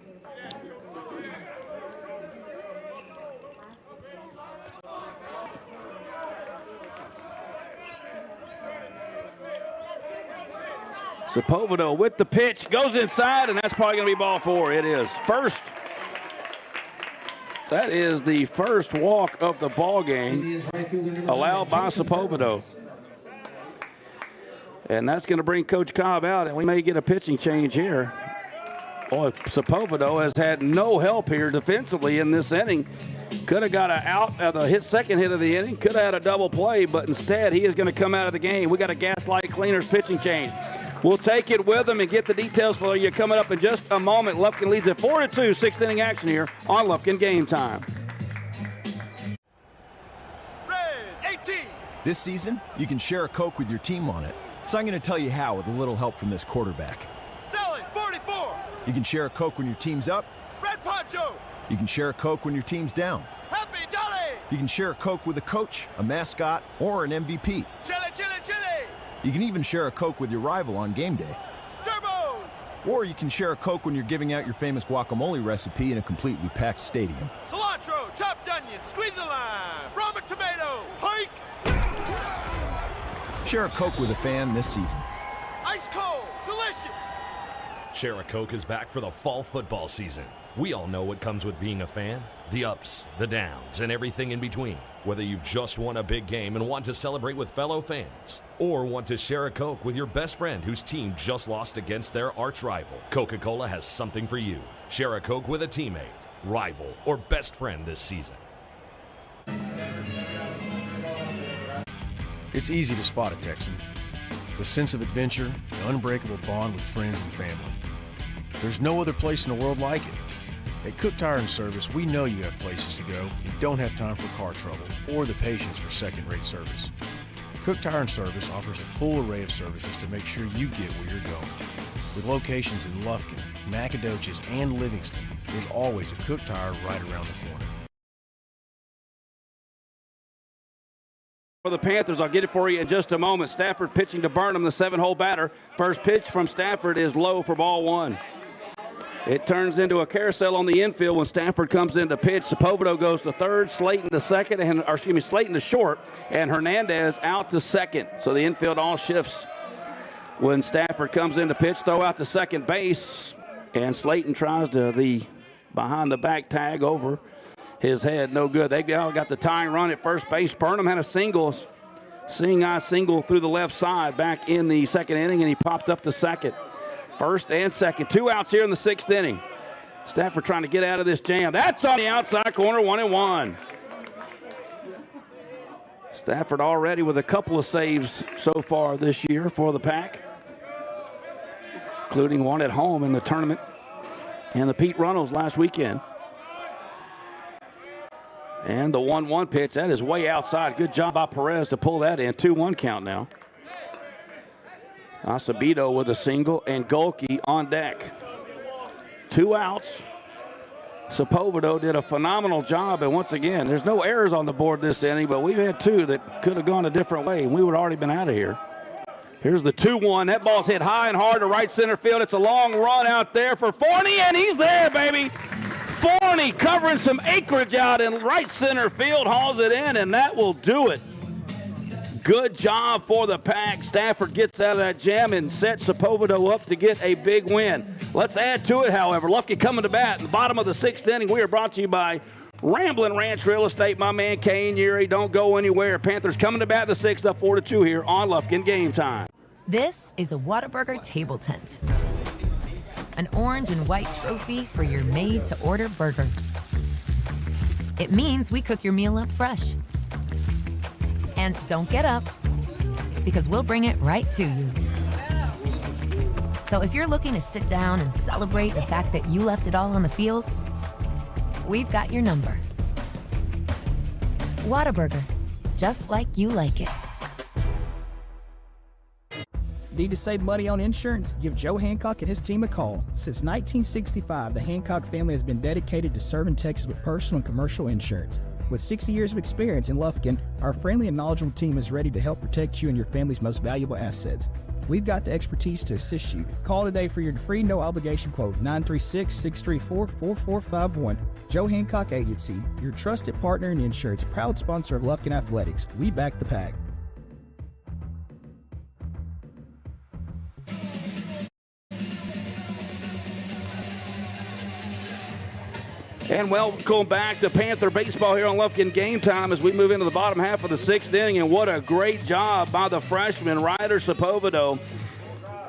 Sepulveda with the pitch, goes inside, and that's probably going to be ball 4. It is. First That is the first walk of the ball game allowed by Sepulveda. And that's going to bring Coach Cobb out, and we may get a pitching change here. Boy, Sepulveda has had no help here defensively in this inning. Could have got an out at the second hit of the inning. Could have had a double play, but instead he is going to come out of the game. We got a Gaslight Cleaners pitching change. We'll take it with them and get the details for you coming up in just a moment. Lufkin leads at 4-2, sixth inning action here on Lufkin Game Time. Red 18. This season, you can share a Coke with your team on it. So I'm going to tell you how with a little help from this quarterback. Sally, 44. You can share a Coke when your team's up. Red Poncho. You can share a Coke when your team's down. Happy Jolly. You can share a Coke with a coach, a mascot, or an MVP. Chili, chili, chili. You can even share a Coke with your rival on game day. Turbo. Or you can share a Coke when you're giving out your famous guacamole recipe in a completely packed stadium. Cilantro, chopped onion, squeeze a lime, Roma tomato, hike. Share a Coke with a fan this season. Ice cold, delicious. Share a Coke is back for the fall football season. We all know what comes with being a fan. The ups, the downs, and everything in between. Whether you've just won a big game and want to celebrate with fellow fans, or want to share a Coke with your best friend whose team just lost against their arch rival, Coca-Cola has something for you. Share a Coke with a teammate, rival, or best friend this season. It's easy to spot a Texan. The sense of adventure, the unbreakable bond with friends and family. There's no other place in the world like it. At Cook Tire and Service, we know you have places to go and don't have time for car trouble or the patience for second-rate service. Cook Tire and Service offers a full array of services to make sure you get where you're going. With locations in Lufkin, Nacogdoches, and Livingston, there's always a Cook Tire right around the corner. For the Panthers, I'll get it for you in just a moment. Stafford pitching to Burnham, the 7-hole batter. First pitch from Stafford is low for ball one. It turns into a carousel on the infield when Stafford comes in to pitch. Sepulveda goes to third, Slayton to second, Slayton to short, and Hernandez out to second. So the infield all shifts when Stafford comes in to pitch. Throw out to second base, and Slayton tries to the behind-the-back tag over his head. No good. They got the tying run at first base. Burnham had a seeing-eye single through the left side back in the second inning, and he popped up to second. First and second. 2 outs here in the sixth inning. Stafford trying to get out of this jam. That's on the outside corner, 1-1. Stafford already with a couple of saves so far this year for the Pack, including one at home in the tournament and the Pete Runnels last weekend. And the 1-1 pitch, that is way outside. Good job by Perez to pull that in. 2-1 count now. Acevedo with a single and Golke on deck. 2 outs. Sepulveda did a phenomenal job, and once again, there's no errors on the board this inning, but we've had 2 that could have gone a different way, and we would have already been out of here. Here's the 2-1. That ball's hit high and hard to right center field. It's a long run out there for Forney, and he's there, baby. Forney covering some acreage out in right center field, hauls it in, and that will do it. Good job for the Pack. Stafford gets out of that jam and sets Sepulveda up to get a big win. Let's add to it, however. Lufkin coming to bat in the bottom of the sixth inning. We are brought to you by Ramblin' Ranch Real Estate. My man, Kane Urie. Don't go anywhere. Panthers coming to bat in the sixth, up 4-2 here on Lufkin Game Time. This is a Whataburger table tent. An orange and white trophy for your made-to-order burger. It means we cook your meal up fresh. And don't get up, because we'll bring it right to you. So if you're looking to sit down and celebrate the fact that you left it all on the field, we've got your number. Whataburger, just like you like it. Need to save money on insurance? Give Joe Hancock and his team a call. Since 1965, the Hancock family has been dedicated to serving Texas with personal and commercial insurance. With 60 years of experience in Lufkin, our friendly and knowledgeable team is ready to help protect you and your family's most valuable assets. We've got the expertise to assist you. Call today for your free no-obligation quote, 936-634-4451. Joe Hancock Agency, your trusted partner in insurance, proud sponsor of Lufkin Athletics. We back the Pack. And welcome back to Panther Baseball here on Lufkin Game Time as we move into the bottom half of the 6th inning. And what a great job by the freshman, Ryder Sepulveda.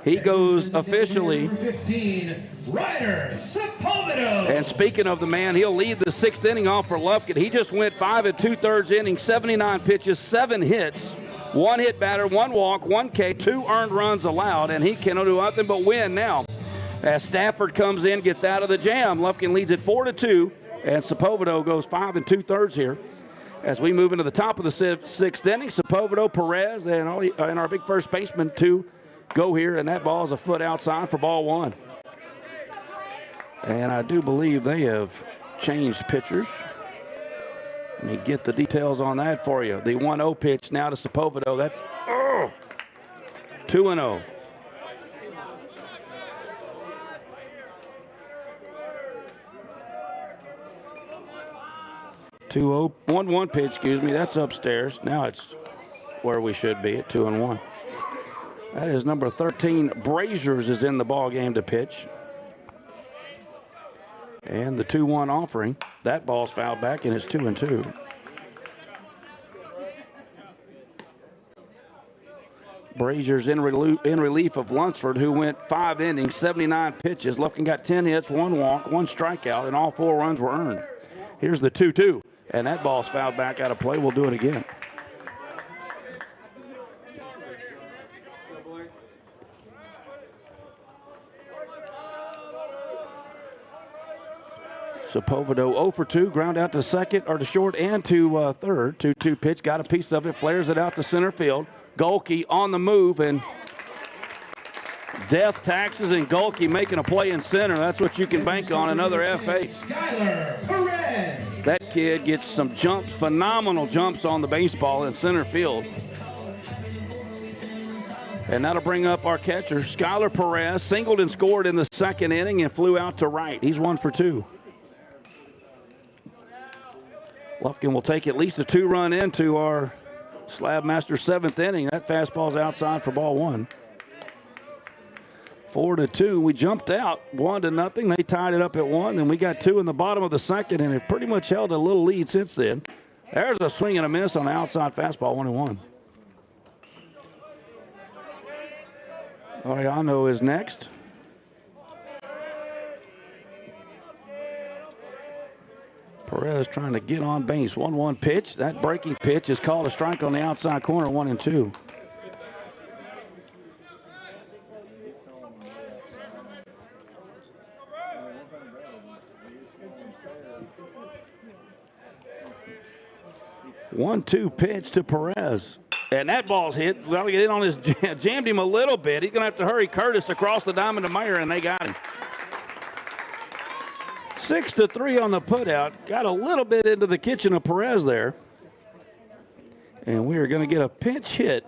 He goes officially. Number 15, Ryder Sepulveda. And speaking of the man, he'll lead the 6th inning off for Lufkin. He just went 5 2/3 innings, 79 pitches, 7 hits, 1 hit batter, 1 walk, 1 K, 2 earned runs allowed, and he can do nothing but win now. As Stafford comes in, gets out of the jam, Lufkin leads it 4-2, and Sepulveda goes 5 2/3 here. As we move into the top of the 6th inning, Sepulveda, Perez, and our big first baseman to go here, and that ball is a foot outside for ball 1. And I do believe they have changed pitchers. Let me get the details on that for you. The 1-0 pitch now to Sepulveda. That's 2-0. 2-0, 1-1 pitch, excuse me. That's upstairs. Now it's where we should be at 2-1. That is number 13. Braziers is in the ball game to pitch. And the 2-1 offering. That ball's fouled back, and it's 2-2. Braziers in relief of Lunsford, who went 5 innings, 79 pitches. Lufkin got 10 hits, 1 walk, 1 strikeout, and all 4 runs were earned. Here's the 2-2. And that ball's fouled back out of play. We'll do it again. Sepulveda 0 for 2, ground out to second or to short and to third. 2-2 pitch, got a piece of it, flares it out to center field. Golke on the move, and death taxes and Golke making a play in center. That's what you can bank on, another FA. Skyler Perez. That kid gets some jumps, phenomenal jumps on the baseball in center field. And that'll bring up our catcher, Skyler Perez, singled and scored in the 2nd inning and flew out to right. He's 1 for 2. Lufkin will take at least a 2-run into our Slab Master 7th inning. That fastball's outside for ball 1. 4-2. We jumped out 1-0. They tied it up at 1, and we got 2 in the bottom of the 2nd, and have pretty much held a little lead since then. There's a swing and a miss on the outside fastball, 1-1. Ariano is next. Perez trying to get on base. 1-1 pitch. That breaking pitch is called a strike on the outside corner, 1-2. One-two pitch to Perez. And that ball's hit. Well, he hit on his jammed him a little bit. He's going to have to hurry Curtis across the diamond to Meyer, and they got him. 6-3 on the putout. Got a little bit into the kitchen of Perez there. And we are going to get a pinch hit.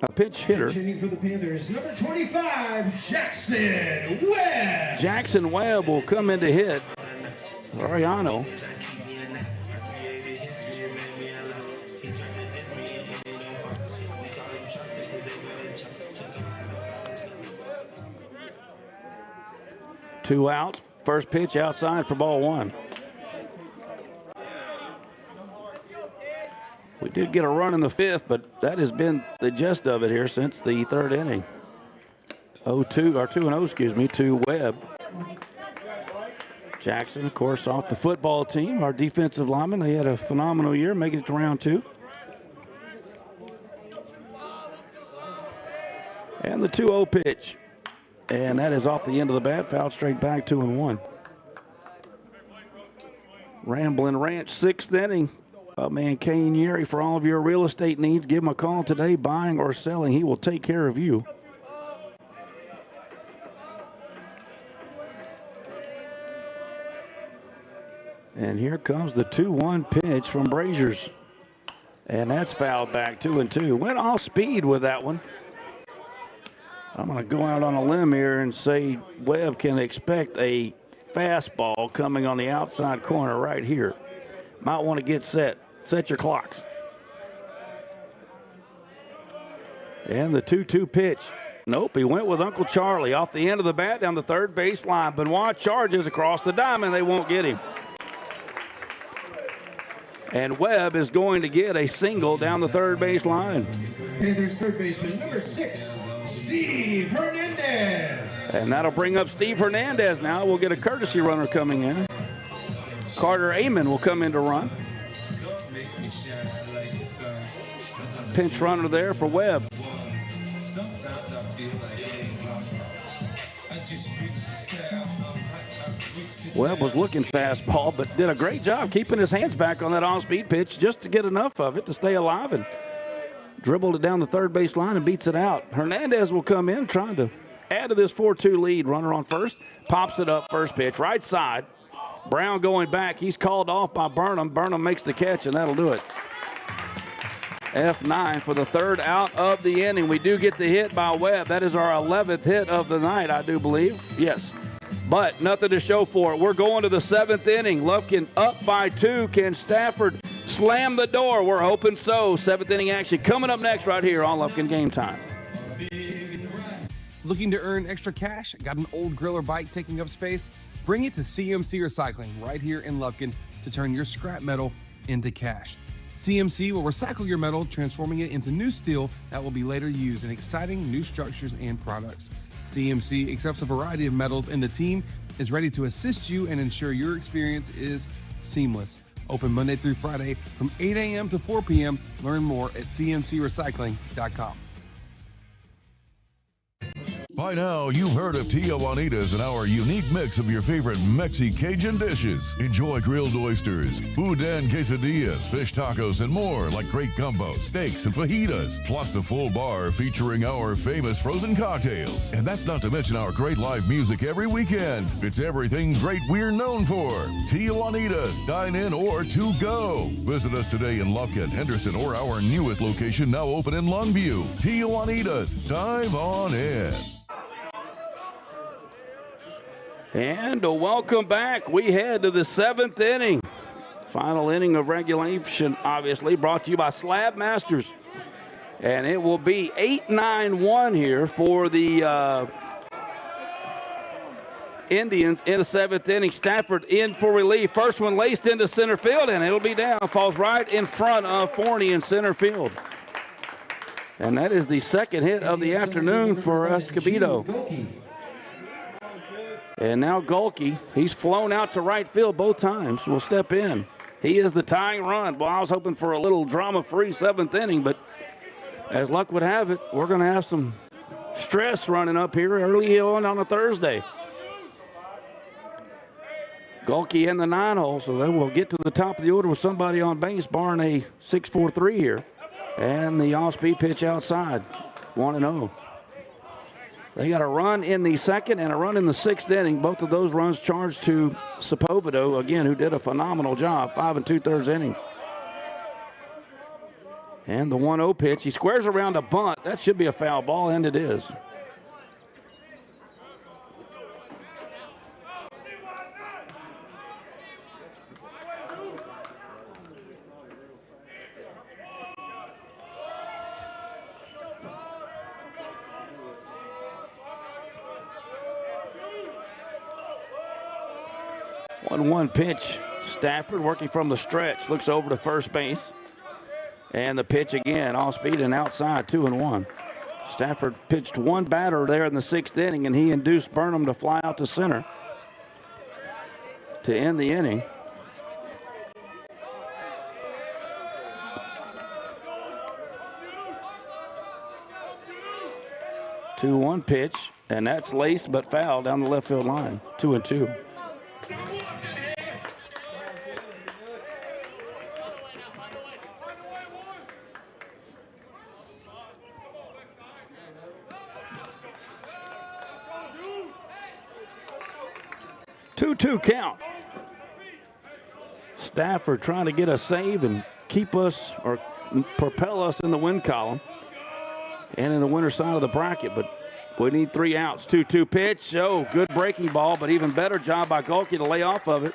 A pinch hitter. Pitching for the Panthers, number 25, Jackson Webb. Jackson Webb will come in to hit Ariano. Two outs. First pitch outside for ball 1. We did get a run in the 5th, but that has been the gist of it here since the 3rd inning. 2-0, to Webb. Jackson, of course, off the football team. Our defensive lineman, they had a phenomenal year, making it to round 2. And the 2-0 pitch. And that is off the end of the bat, fouled straight back, 2-1. Ramblin' Ranch, 6th inning. Man, Kane Yeri, for all of your real estate needs, give him a call today, buying or selling. He will take care of you. And here comes the 2-1 pitch from Braziers. And that's fouled back, 2-2. Went off speed with that one. I'm going to go out on a limb here and say Webb can expect a fastball coming on the outside corner right here. Might want to get set. Set your clocks. And the 2-2 pitch. Nope, he went with Uncle Charlie off the end of the bat down the third base line. Benoit charges across the diamond. They won't get him. And Webb is going to get a single down the third base line. Panthers third baseman, number 6, Steve Hernandez. And that'll bring up Steve Hernandez now. We'll get a courtesy runner coming in. Carter Amon will come in to run. Pinch runner there for Webb. Webb was looking fastball, but did a great job keeping his hands back on that on-speed pitch just to get enough of it to stay alive, and dribbled it down the third base line and beats it out. Hernandez will come in trying to add to this 4-2 lead. Runner on first, pops it up, first pitch, right side. Brown going back. He's called off by Burnham. Burnham makes the catch, and that'll do it. F9 for the third out of the inning. We do get the hit by Webb. That is our 11th hit of the night, I do believe. Yes. But nothing to show for it. We're going to the 7th inning. Lufkin up by 2. Can Stafford slam the door? We're hoping so. 7th inning action coming up next right here on Lufkin Game Time. Looking to earn extra cash? Got an old grill or bike taking up space? Bring it to CMC Recycling right here in Lufkin to turn your scrap metal into cash. CMC will recycle your metal, transforming it into new steel that will be later used in exciting new structures and products. CMC accepts a variety of metals, and the team is ready to assist you and ensure your experience is seamless. Open Monday through Friday from 8 a.m. to 4 p.m. Learn more at cmcrecycling.com. By now, you've heard of Tia Juanita's and our unique mix of your favorite Mexi-Cajun dishes. Enjoy grilled oysters, boudin quesadillas, fish tacos, and more like great gumbo, steaks, and fajitas. Plus a full bar featuring our famous frozen cocktails. And that's not to mention our great live music every weekend. It's everything great we're known for. Tia Juanita's, dine in or to go. Visit us today in Lufkin, Henderson, or our newest location now open in Longview. Tia Juanita's, dive on in. And welcome back. We head to the 7th inning. Final inning of regulation, obviously, brought to you by Slab Masters. And it will be 8-9-1 here for the Indians in the 7th inning. Stafford in for relief. First one laced into center field, and it'll be down. Falls right in front of Forney in center field. And that is the second hit of the afternoon for Escobedo. And now Golke, he's flown out to right field both times, will step in. He is the tying run. Well, I was hoping for a little drama-free 7th inning, but as luck would have it, we're going to have some stress running up here early on a Thursday. Golke in the 9-hole, so they will get to the top of the order with somebody on base, barring a 6-4-3 here. And the off-speed pitch outside, 1-0. They got a run in the 2nd and a run in the 6th inning. Both of those runs charged to Sepulvedo, again, who did a phenomenal job, 5 2/3 innings. And the 1-0 pitch, he squares around a bunt. That should be a foul ball, and it is. One pitch. Stafford working from the stretch. Looks over to first base. And the pitch again. Off speed and outside. 2-1. Stafford pitched one batter there in the 6th inning, and he induced Burnham to fly out to center to end the inning. Two-one pitch, and that's laced but foul down the left field line. 2-2. Two count. Stafford trying to get a save and keep us or propel us in the win column and in the winner side of the bracket, but we need 3 outs. 2-2 pitch. Oh, good breaking ball, but even better job by Golke to lay off of it.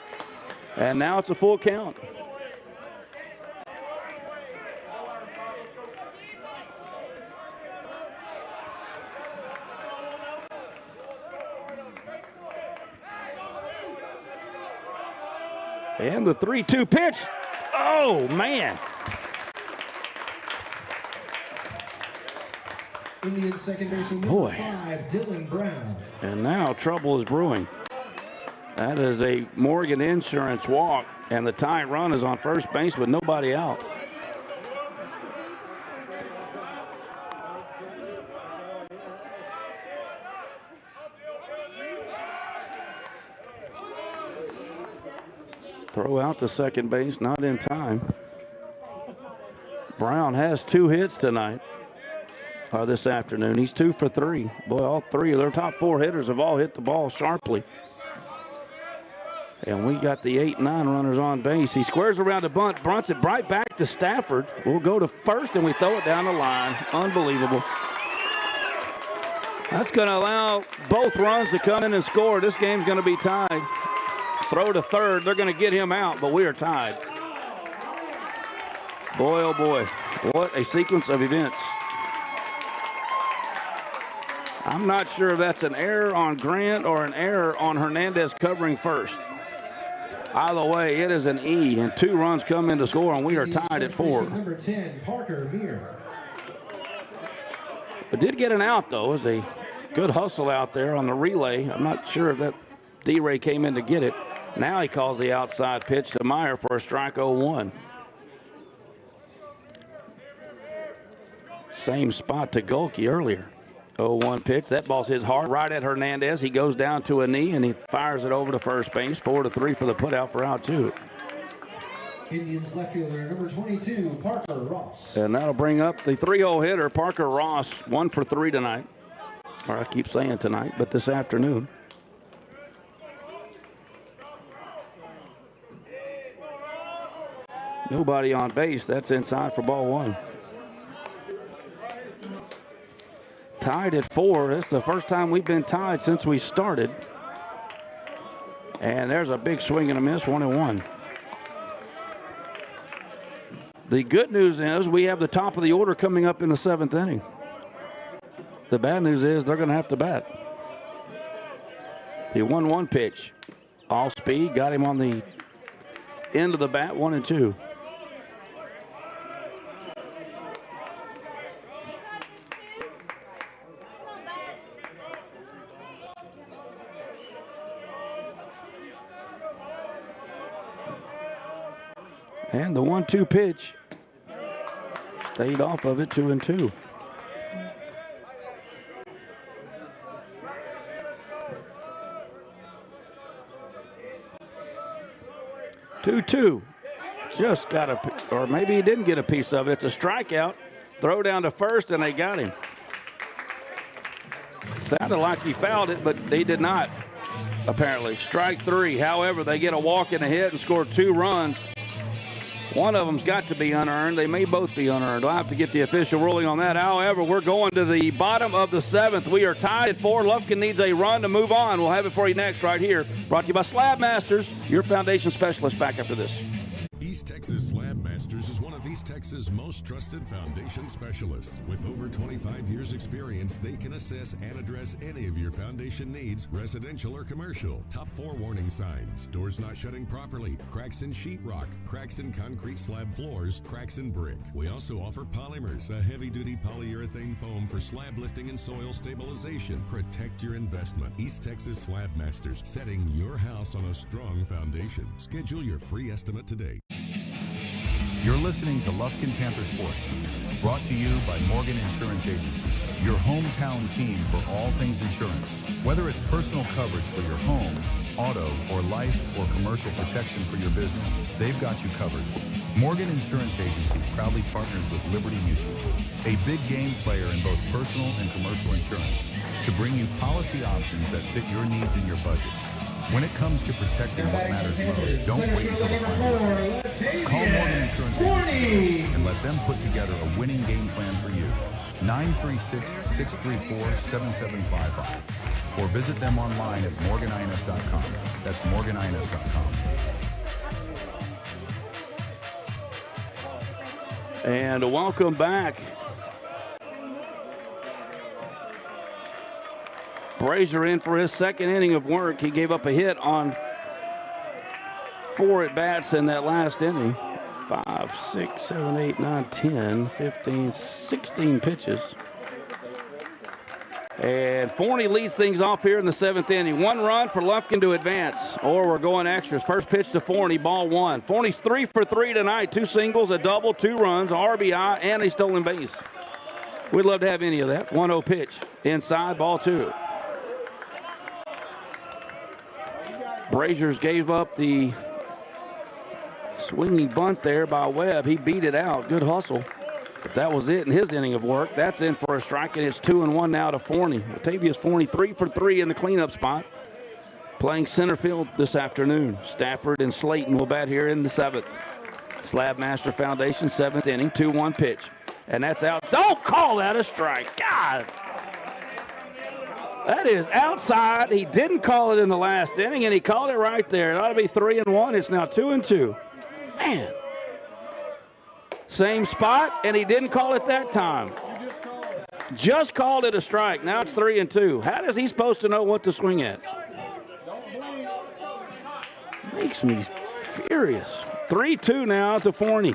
And now it's a full count. And the 3-2 pitch. Oh, man. Indian second baseman Boy. 5, Dylan Brown. And now trouble is brewing. That is a Morgan Insurance walk, and the tying run is on first base with nobody out. Throw out to second base, not in time. Brown has 2 hits tonight. This afternoon. He's 2 for 3. Boy, all 3 of their top 4 hitters have all hit the ball sharply. And we got the 8-9 runners on base. He squares around the bunt, bunts it right back to Stafford. We'll go to first, and we throw it down the line. Unbelievable. That's going to allow both runs to come in and score. This game's going to be tied. Throw to third. They're going to get him out, but we are tied. Boy, oh boy. What a sequence of events. I'm not sure if that's an error on Grant or an error on Hernandez covering first. Either way, it is an E, and 2 runs come in to score, and we are tied at 4. Number 10, Parker Muir. It did get an out, though. It was a good hustle out there on the relay. I'm not sure if that D-Ray came in to get it. Now he calls the outside pitch to Meyer for a strike 0-1. Same spot to Golke earlier. 0-1 pitch. That ball's hit hard right at Hernandez. He goes down to a knee, and he fires it over to first base. 4-3 for the putout for out 2. Indians left fielder number 22, Parker Ross. And that'll bring up the 3-0 hitter, Parker Ross, 1 for 3 tonight. Or I keep saying tonight, but this afternoon. Nobody on base. That's inside for ball 1. Tied at 4. It's the first time we've been tied since we started. And there's a big swing and a miss, 1-1. The good news is we have the top of the order coming up in the 7th inning. The bad news is they're going to have to bat. The 1-1 pitch. All speed, got him on the end of the bat, 1-2. And the 1-2 pitch stayed off of it, 2-2. Two. Just got a, or maybe he didn't get a piece of it. It's a strikeout. Throw down to first, and they got him. Sounded like he fouled it, but he did not, apparently. Strike 3. However, they get a walk and a hit and score 2 runs. One of them's got to be unearned. They may both be unearned. I'll have to get the official ruling on that. However, we're going to the bottom of the 7th. We are tied at 4. Lufkin needs a run to move on. We'll have it for you next right here. Brought to you by Slab Masters, your foundation specialist. Back after this. East Texas Slab Masters is one of East Texas' most trusted foundation specialists. With over 25 years experience, they can assess and address any of your foundation needs, residential or commercial. Top 4 warning signs: doors not shutting properly, cracks in sheetrock, cracks in concrete slab floors, cracks in brick. We also offer polymers, a heavy-duty polyurethane foam for slab lifting and soil stabilization. Protect your investment. East Texas Slab Masters, setting your house on a strong foundation. Schedule your free estimate today. You're listening to Lufkin Panther Sports, brought to you by Morgan Insurance Agency, your hometown team for all things insurance. Whether it's personal coverage for your home, auto, or life or commercial protection for your business, they've got you covered. Morgan Insurance Agency proudly partners with Liberty Mutual, a big game player in both personal and commercial insurance, to bring you policy options that fit your needs and your budget. When it comes to protecting what matters most, don't wait until the final result. Call Morgan Insurance Agency and let them put together a winning game plan for you. 936-634-7755. Or visit them online at morganins.com. That's morganins.com. And welcome back. Brazier in for his second inning of work. He gave up a hit on 4 at-bats in that last inning. 5, 6, 7, 8, 9, 10, 15, 16 pitches. And Forney leads things off here in the 7th inning. 1 run for Lufkin to advance, or we're going extras. First pitch to Forney, ball 1. Forney's 3 for 3 tonight. 2 singles, a double, 2 runs, an RBI, and a stolen base. We'd love to have any of that. 1-0 pitch. Inside, ball 2. Braziers gave up the swinging bunt there by Webb. He beat it out. Good hustle. But that was it in his inning of work. That's in for a strike, and it's 2-1 now to Forney. Latavius Forney 3 for 3 in the cleanup spot. Playing center field this afternoon. Stafford and Slayton will bat here in the 7th. Slabmaster Foundation, 7th inning, 2-1 pitch. And that's out. Don't call that a strike. God. That is outside. He didn't call it in the last inning, and he called it right there. It ought to be 3-1. It's now 2-2. Man. Same spot, and he didn't call it that time. Just called it a strike. Now it's 3-2. How is he supposed to know what to swing at? Makes me furious. 3-2 now to Forney.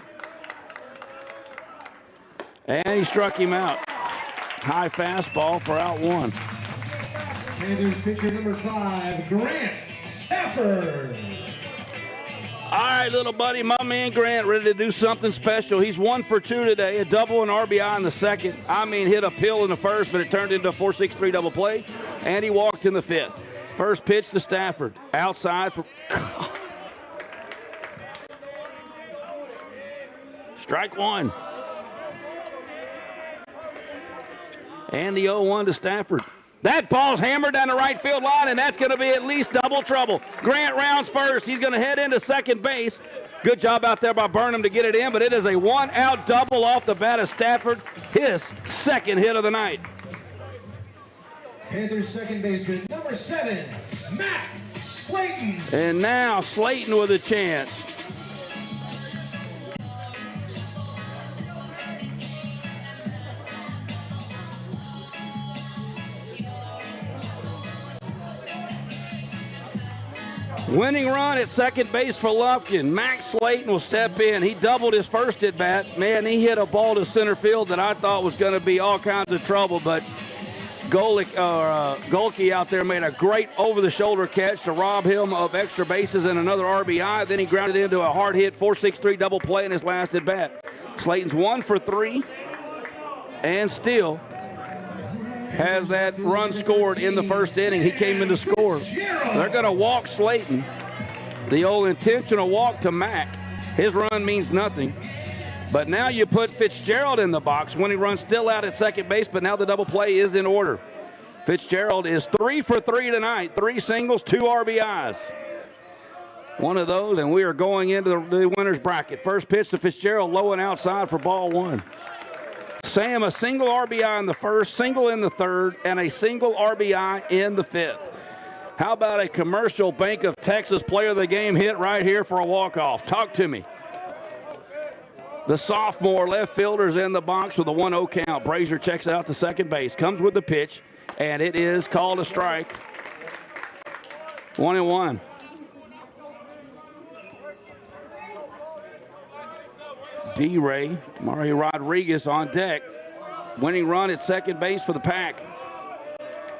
And he struck him out. High fastball for out 1. Panthers pitcher number 5, Grant Stafford. All right, little buddy, my man Grant, ready to do something special. He's 1 for 2 today, a double and RBI in the 2nd. I mean, hit a pill in the 1st, but it turned into a 4-6-3 double play, and he walked in the 5th. First pitch to Stafford, outside for strike 1. And the 0-1 to Stafford. That ball's hammered down the right field line, and that's going to be at least double trouble. Grant rounds first. He's going to head into second base. Good job out there by Burnham to get it in, but it is a 1-out double off the bat of Stafford, his 2nd hit of the night. Panthers second baseman number 7, Matt Slayton. And now Slayton with a chance. Winning run at second base for Lufkin. Max Slayton will step in. He doubled his first at bat. Man, he hit a ball to center field that I thought was going to be all kinds of trouble, but Golke out there made a great over-the-shoulder catch to rob him of extra bases and another RBI. Then he grounded into a hard-hit 4-6-3 double play in his last at bat. Slayton's 1 for 3 and still has that run scored in the 1st inning. He came in to score. They're going to walk Slayton. The old intentional walk to Mack. His run means nothing. But now you put Fitzgerald in the box. When he runs still out at second base, but now the double play is in order. Fitzgerald is 3 for 3 tonight. 3 singles, 2 RBIs. One of those, and we are going into the winner's bracket. First pitch to Fitzgerald, low and outside for ball 1. Sam, a single RBI in the 1st, single in the 3rd, and a single RBI in the 5th. How about a commercial Bank of Texas player of the game hit right here for a walk-off? Talk to me. The sophomore left fielder's in the box with a 1-0 count. Brazier checks out to second base, comes with the pitch, and it is called a strike. 1-1. D-Ray, Mario Rodriguez on deck. Winning run at second base for the Pack.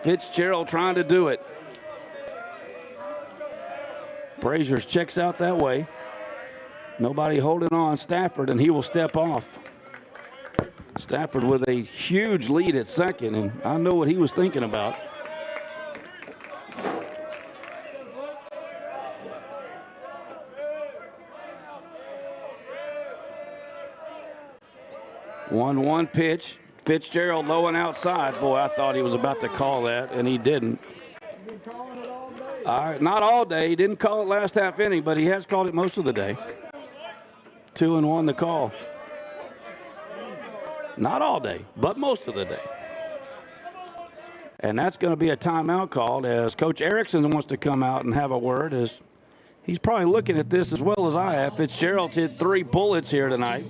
Fitzgerald trying to do it. Braziers checks out that way. Nobody holding on Stafford, and he will step off. Stafford with a huge lead at second, and I know what he was thinking about. One pitch. Fitzgerald low and outside. Boy, I thought he was about to call that, and he didn't. All right, not all day. He didn't call it last half inning, but he has called it most of the day. 2-1 the call. Not all day, but most of the day. And that's going to be a timeout called as Coach Erickson wants to come out and have a word, as he's probably looking at this as well as I have. Fitzgerald's hit 3 bullets here tonight,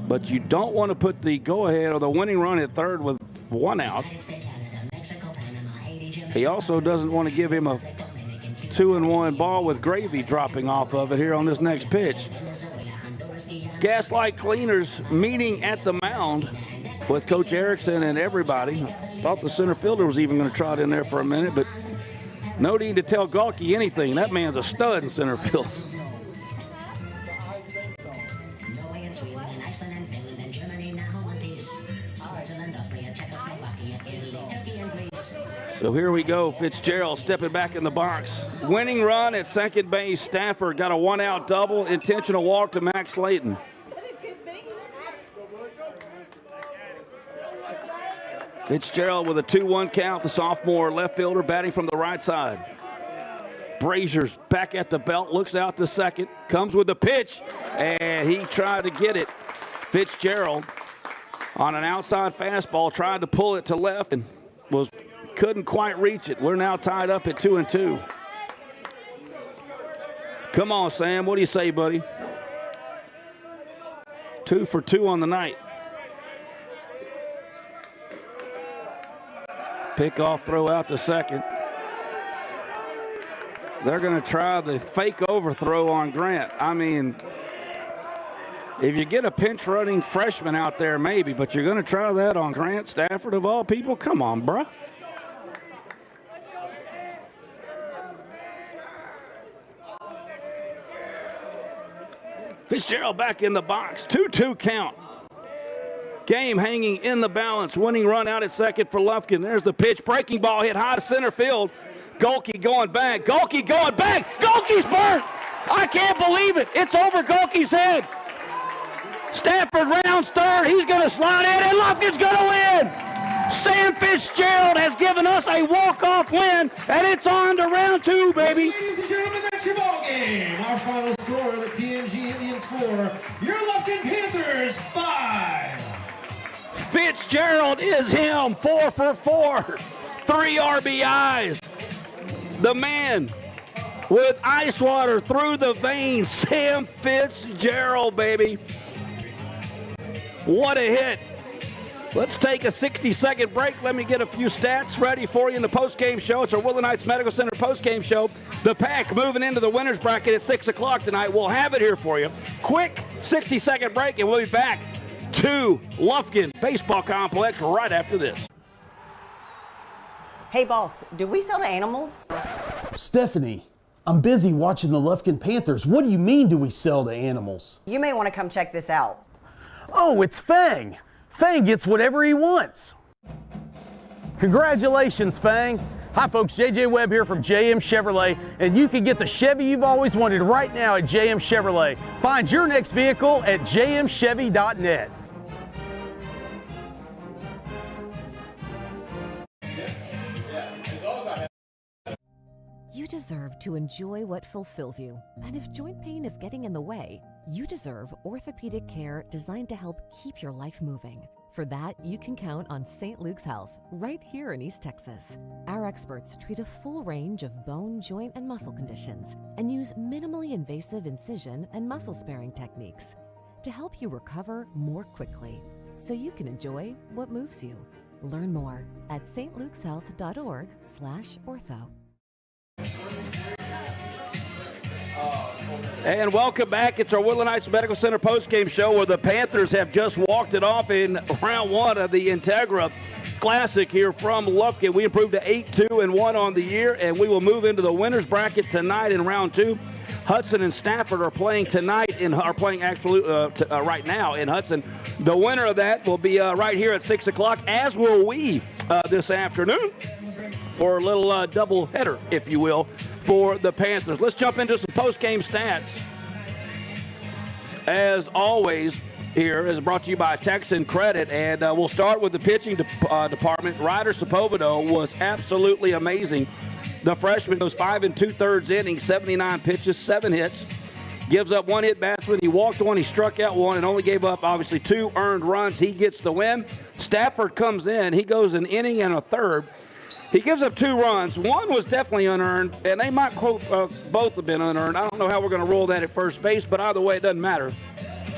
but you don't want to put the go-ahead or the winning run at third with 1 out. He also doesn't want to give him a 2-1 ball with gravy dropping off of it here on this next pitch. Gaslight Cleaners meeting at the mound with Coach Erickson and everybody. Thought the center fielder was even going to trot in there for a minute, but no need to tell Galky anything. That man's a stud in center field. So here we go. Fitzgerald stepping back in the box. Winning run at second base. Stafford got a one-out double. Intentional walk to Max Slayton. Fitzgerald with a 2-1 count. The sophomore left fielder batting from the right side. Brazier's back at the belt. Looks out to second. Comes with the pitch. And he tried to get it. Fitzgerald on an outside fastball. Tried to pull it to left and couldn't quite reach it. We're now tied up at 2-2. Come on, Sam. What do you say, buddy? 2 for 2 on the night. Pick-off throw out to second. They're going to try the fake overthrow on Grant. I mean, if you get a pinch-running freshman out there, maybe, but you're going to try that on Grant Stafford of all people? Come on, bruh. Fitzgerald back in the box. 2-2 count. Game hanging in the balance. Winning run out at second for Lufkin. There's the pitch. Breaking ball hit high to center field. Galky going back. Galky going back. Galky's burnt. I can't believe it. It's over Galky's head. Stafford rounds third. He's going to slide in, and Lufkin's going to win. Sam Fitzgerald has given us a walk-off win, and it's on to round 2, baby. Ladies and gentlemen, that's your ball game. Our final score: the PNG Indians 4, your Lufkin Panthers 5. Fitzgerald is him, 4 for 4, 3 RBIs. The man with ice water through the veins, Sam Fitzgerald, baby. What a hit. Let's take a 60-second break. Let me get a few stats ready for you in the postgame show. It's our Woodland Heights Medical Center postgame show. The Pack moving into the winner's bracket at 6 o'clock tonight. We'll have it here for you. Quick 60-second break, and we'll be back to Lufkin Baseball Complex right after this. Hey, boss, do we sell to animals? Stephanie, I'm busy watching the Lufkin Panthers. What do you mean, do we sell to animals? You may want to come check this out. Oh, it's Fang. Fang gets whatever he wants. Congratulations, Fang. Hi, folks. JJ Webb here from JM Chevrolet, and you can get the Chevy you've always wanted right now at JM Chevrolet. Find your next vehicle at jmchevy.net. You deserve to enjoy what fulfills you. And if joint pain is getting in the way, you deserve orthopedic care designed to help keep your life moving. For that, you can count on St. Luke's Health, right here in East Texas. Our experts treat a full range of bone, joint, and muscle conditions and use minimally invasive incision and muscle-sparing techniques to help you recover more quickly so you can enjoy what moves you. Learn more at stlukeshealth.org/ortho. And welcome back. It's our Woodland Heights Medical Center postgame show where the Panthers have just walked it off in round 1 of the Integra Classic here from Lufkin. We improved to 8-2-1 on the year, and we will move into the winner's bracket tonight in round 2. Hudson and Stafford are playing tonight right now in Hudson. The winner of that will be right here at 6 o'clock, as will we this afternoon for a little double header, if you will, for the Panthers. Let's jump into some post-game stats. As always, here is brought to you by Texan Credit, and we'll start with the pitching department. Ryder Sepulveda was absolutely amazing. The freshman goes 5 2/3 innings, 79 pitches, 7 hits, gives up 1 hit batsman. He walked 1, he struck out 1, and only gave up, obviously, 2 earned runs. He gets the win. Stafford comes in. He goes an inning and a third. He gives up 2 runs. 1 was definitely unearned, and they might both have been unearned. I don't know how we're going to roll that at first base, but either way, it doesn't matter.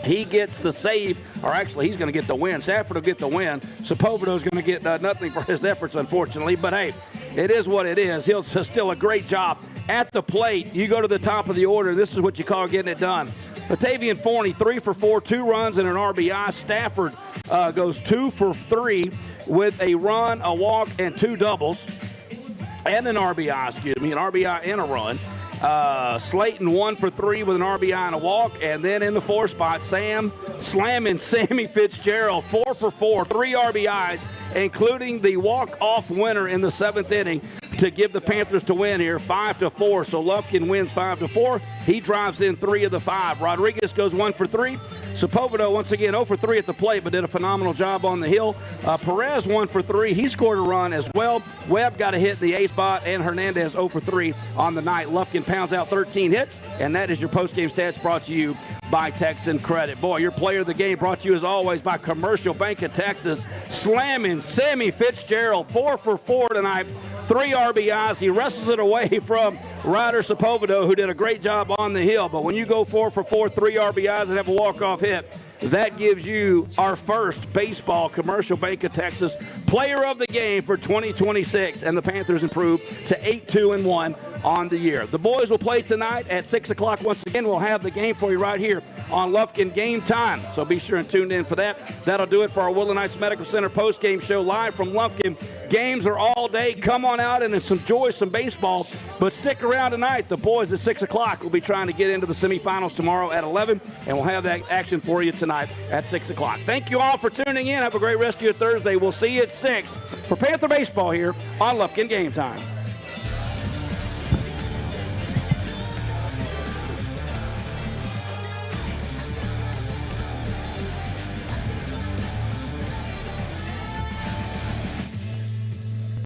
He gets the save, or actually, he's going to get the win. Stafford will get the win. Sepulveda's going to get nothing for his efforts, unfortunately. But, hey, it is what it is. He'll still a great job at the plate, you go to the top of the order. This is what you call getting it done. Batavian Forney, 3 for 4, 2 runs and an RBI. Stafford goes 2 for 3 with a run, a walk, and 2 doubles. And an RBI, an RBI and a run. Slayton 1 for 3 with an RBI and a walk. And then in the 4 spot, slamming Sammy Fitzgerald, 4 for 4, 3 RBIs, including the walk-off winner in the 7th inning to give the Panthers to win here, 5-4. So Lufkin wins 5-4. He drives in 3 of the 5. Rodriguez goes 1 for 3. Sepulveda, once again, 0 for 3 at the plate, but did a phenomenal job on the hill. Perez, 1 for 3. He scored a run as well. Webb got a hit in the A spot, and Hernandez 0 for 3 on the night. Lufkin pounds out 13 hits, and that is your postgame stats brought to you by Texan Credit. Boy, your player of the game brought to you, as always, by Commercial Bank of Texas. Slamming Sammy Fitzgerald, 4 for 4 tonight, 3 RBIs. He wrestles it away from Ryder Sepulveda, who did a great job on the hill. But when you go 4 for 4, 3 RBIs, and have a walk-off hit, that gives you our first baseball Commercial Bank of Texas player of the game for 2026. And the Panthers improve to 8-2-1 on the year. The boys will play tonight at 6 o'clock. Once again, we'll have the game for you right here on Lufkin Game Time. So be sure and tune in for that. That'll do it for our Woodland Heights Medical Center post-game show live from Lufkin. Games are all day. Come on out and enjoy some baseball. But stick around tonight. The boys at 6 o'clock will be trying to get into the semifinals tomorrow at 11. And we'll have that action for you tonight at 6 o'clock. Thank you all for tuning in. Have a great rest of your Thursday. We'll see you at 6 for Panther Baseball here on Lufkin Game Time.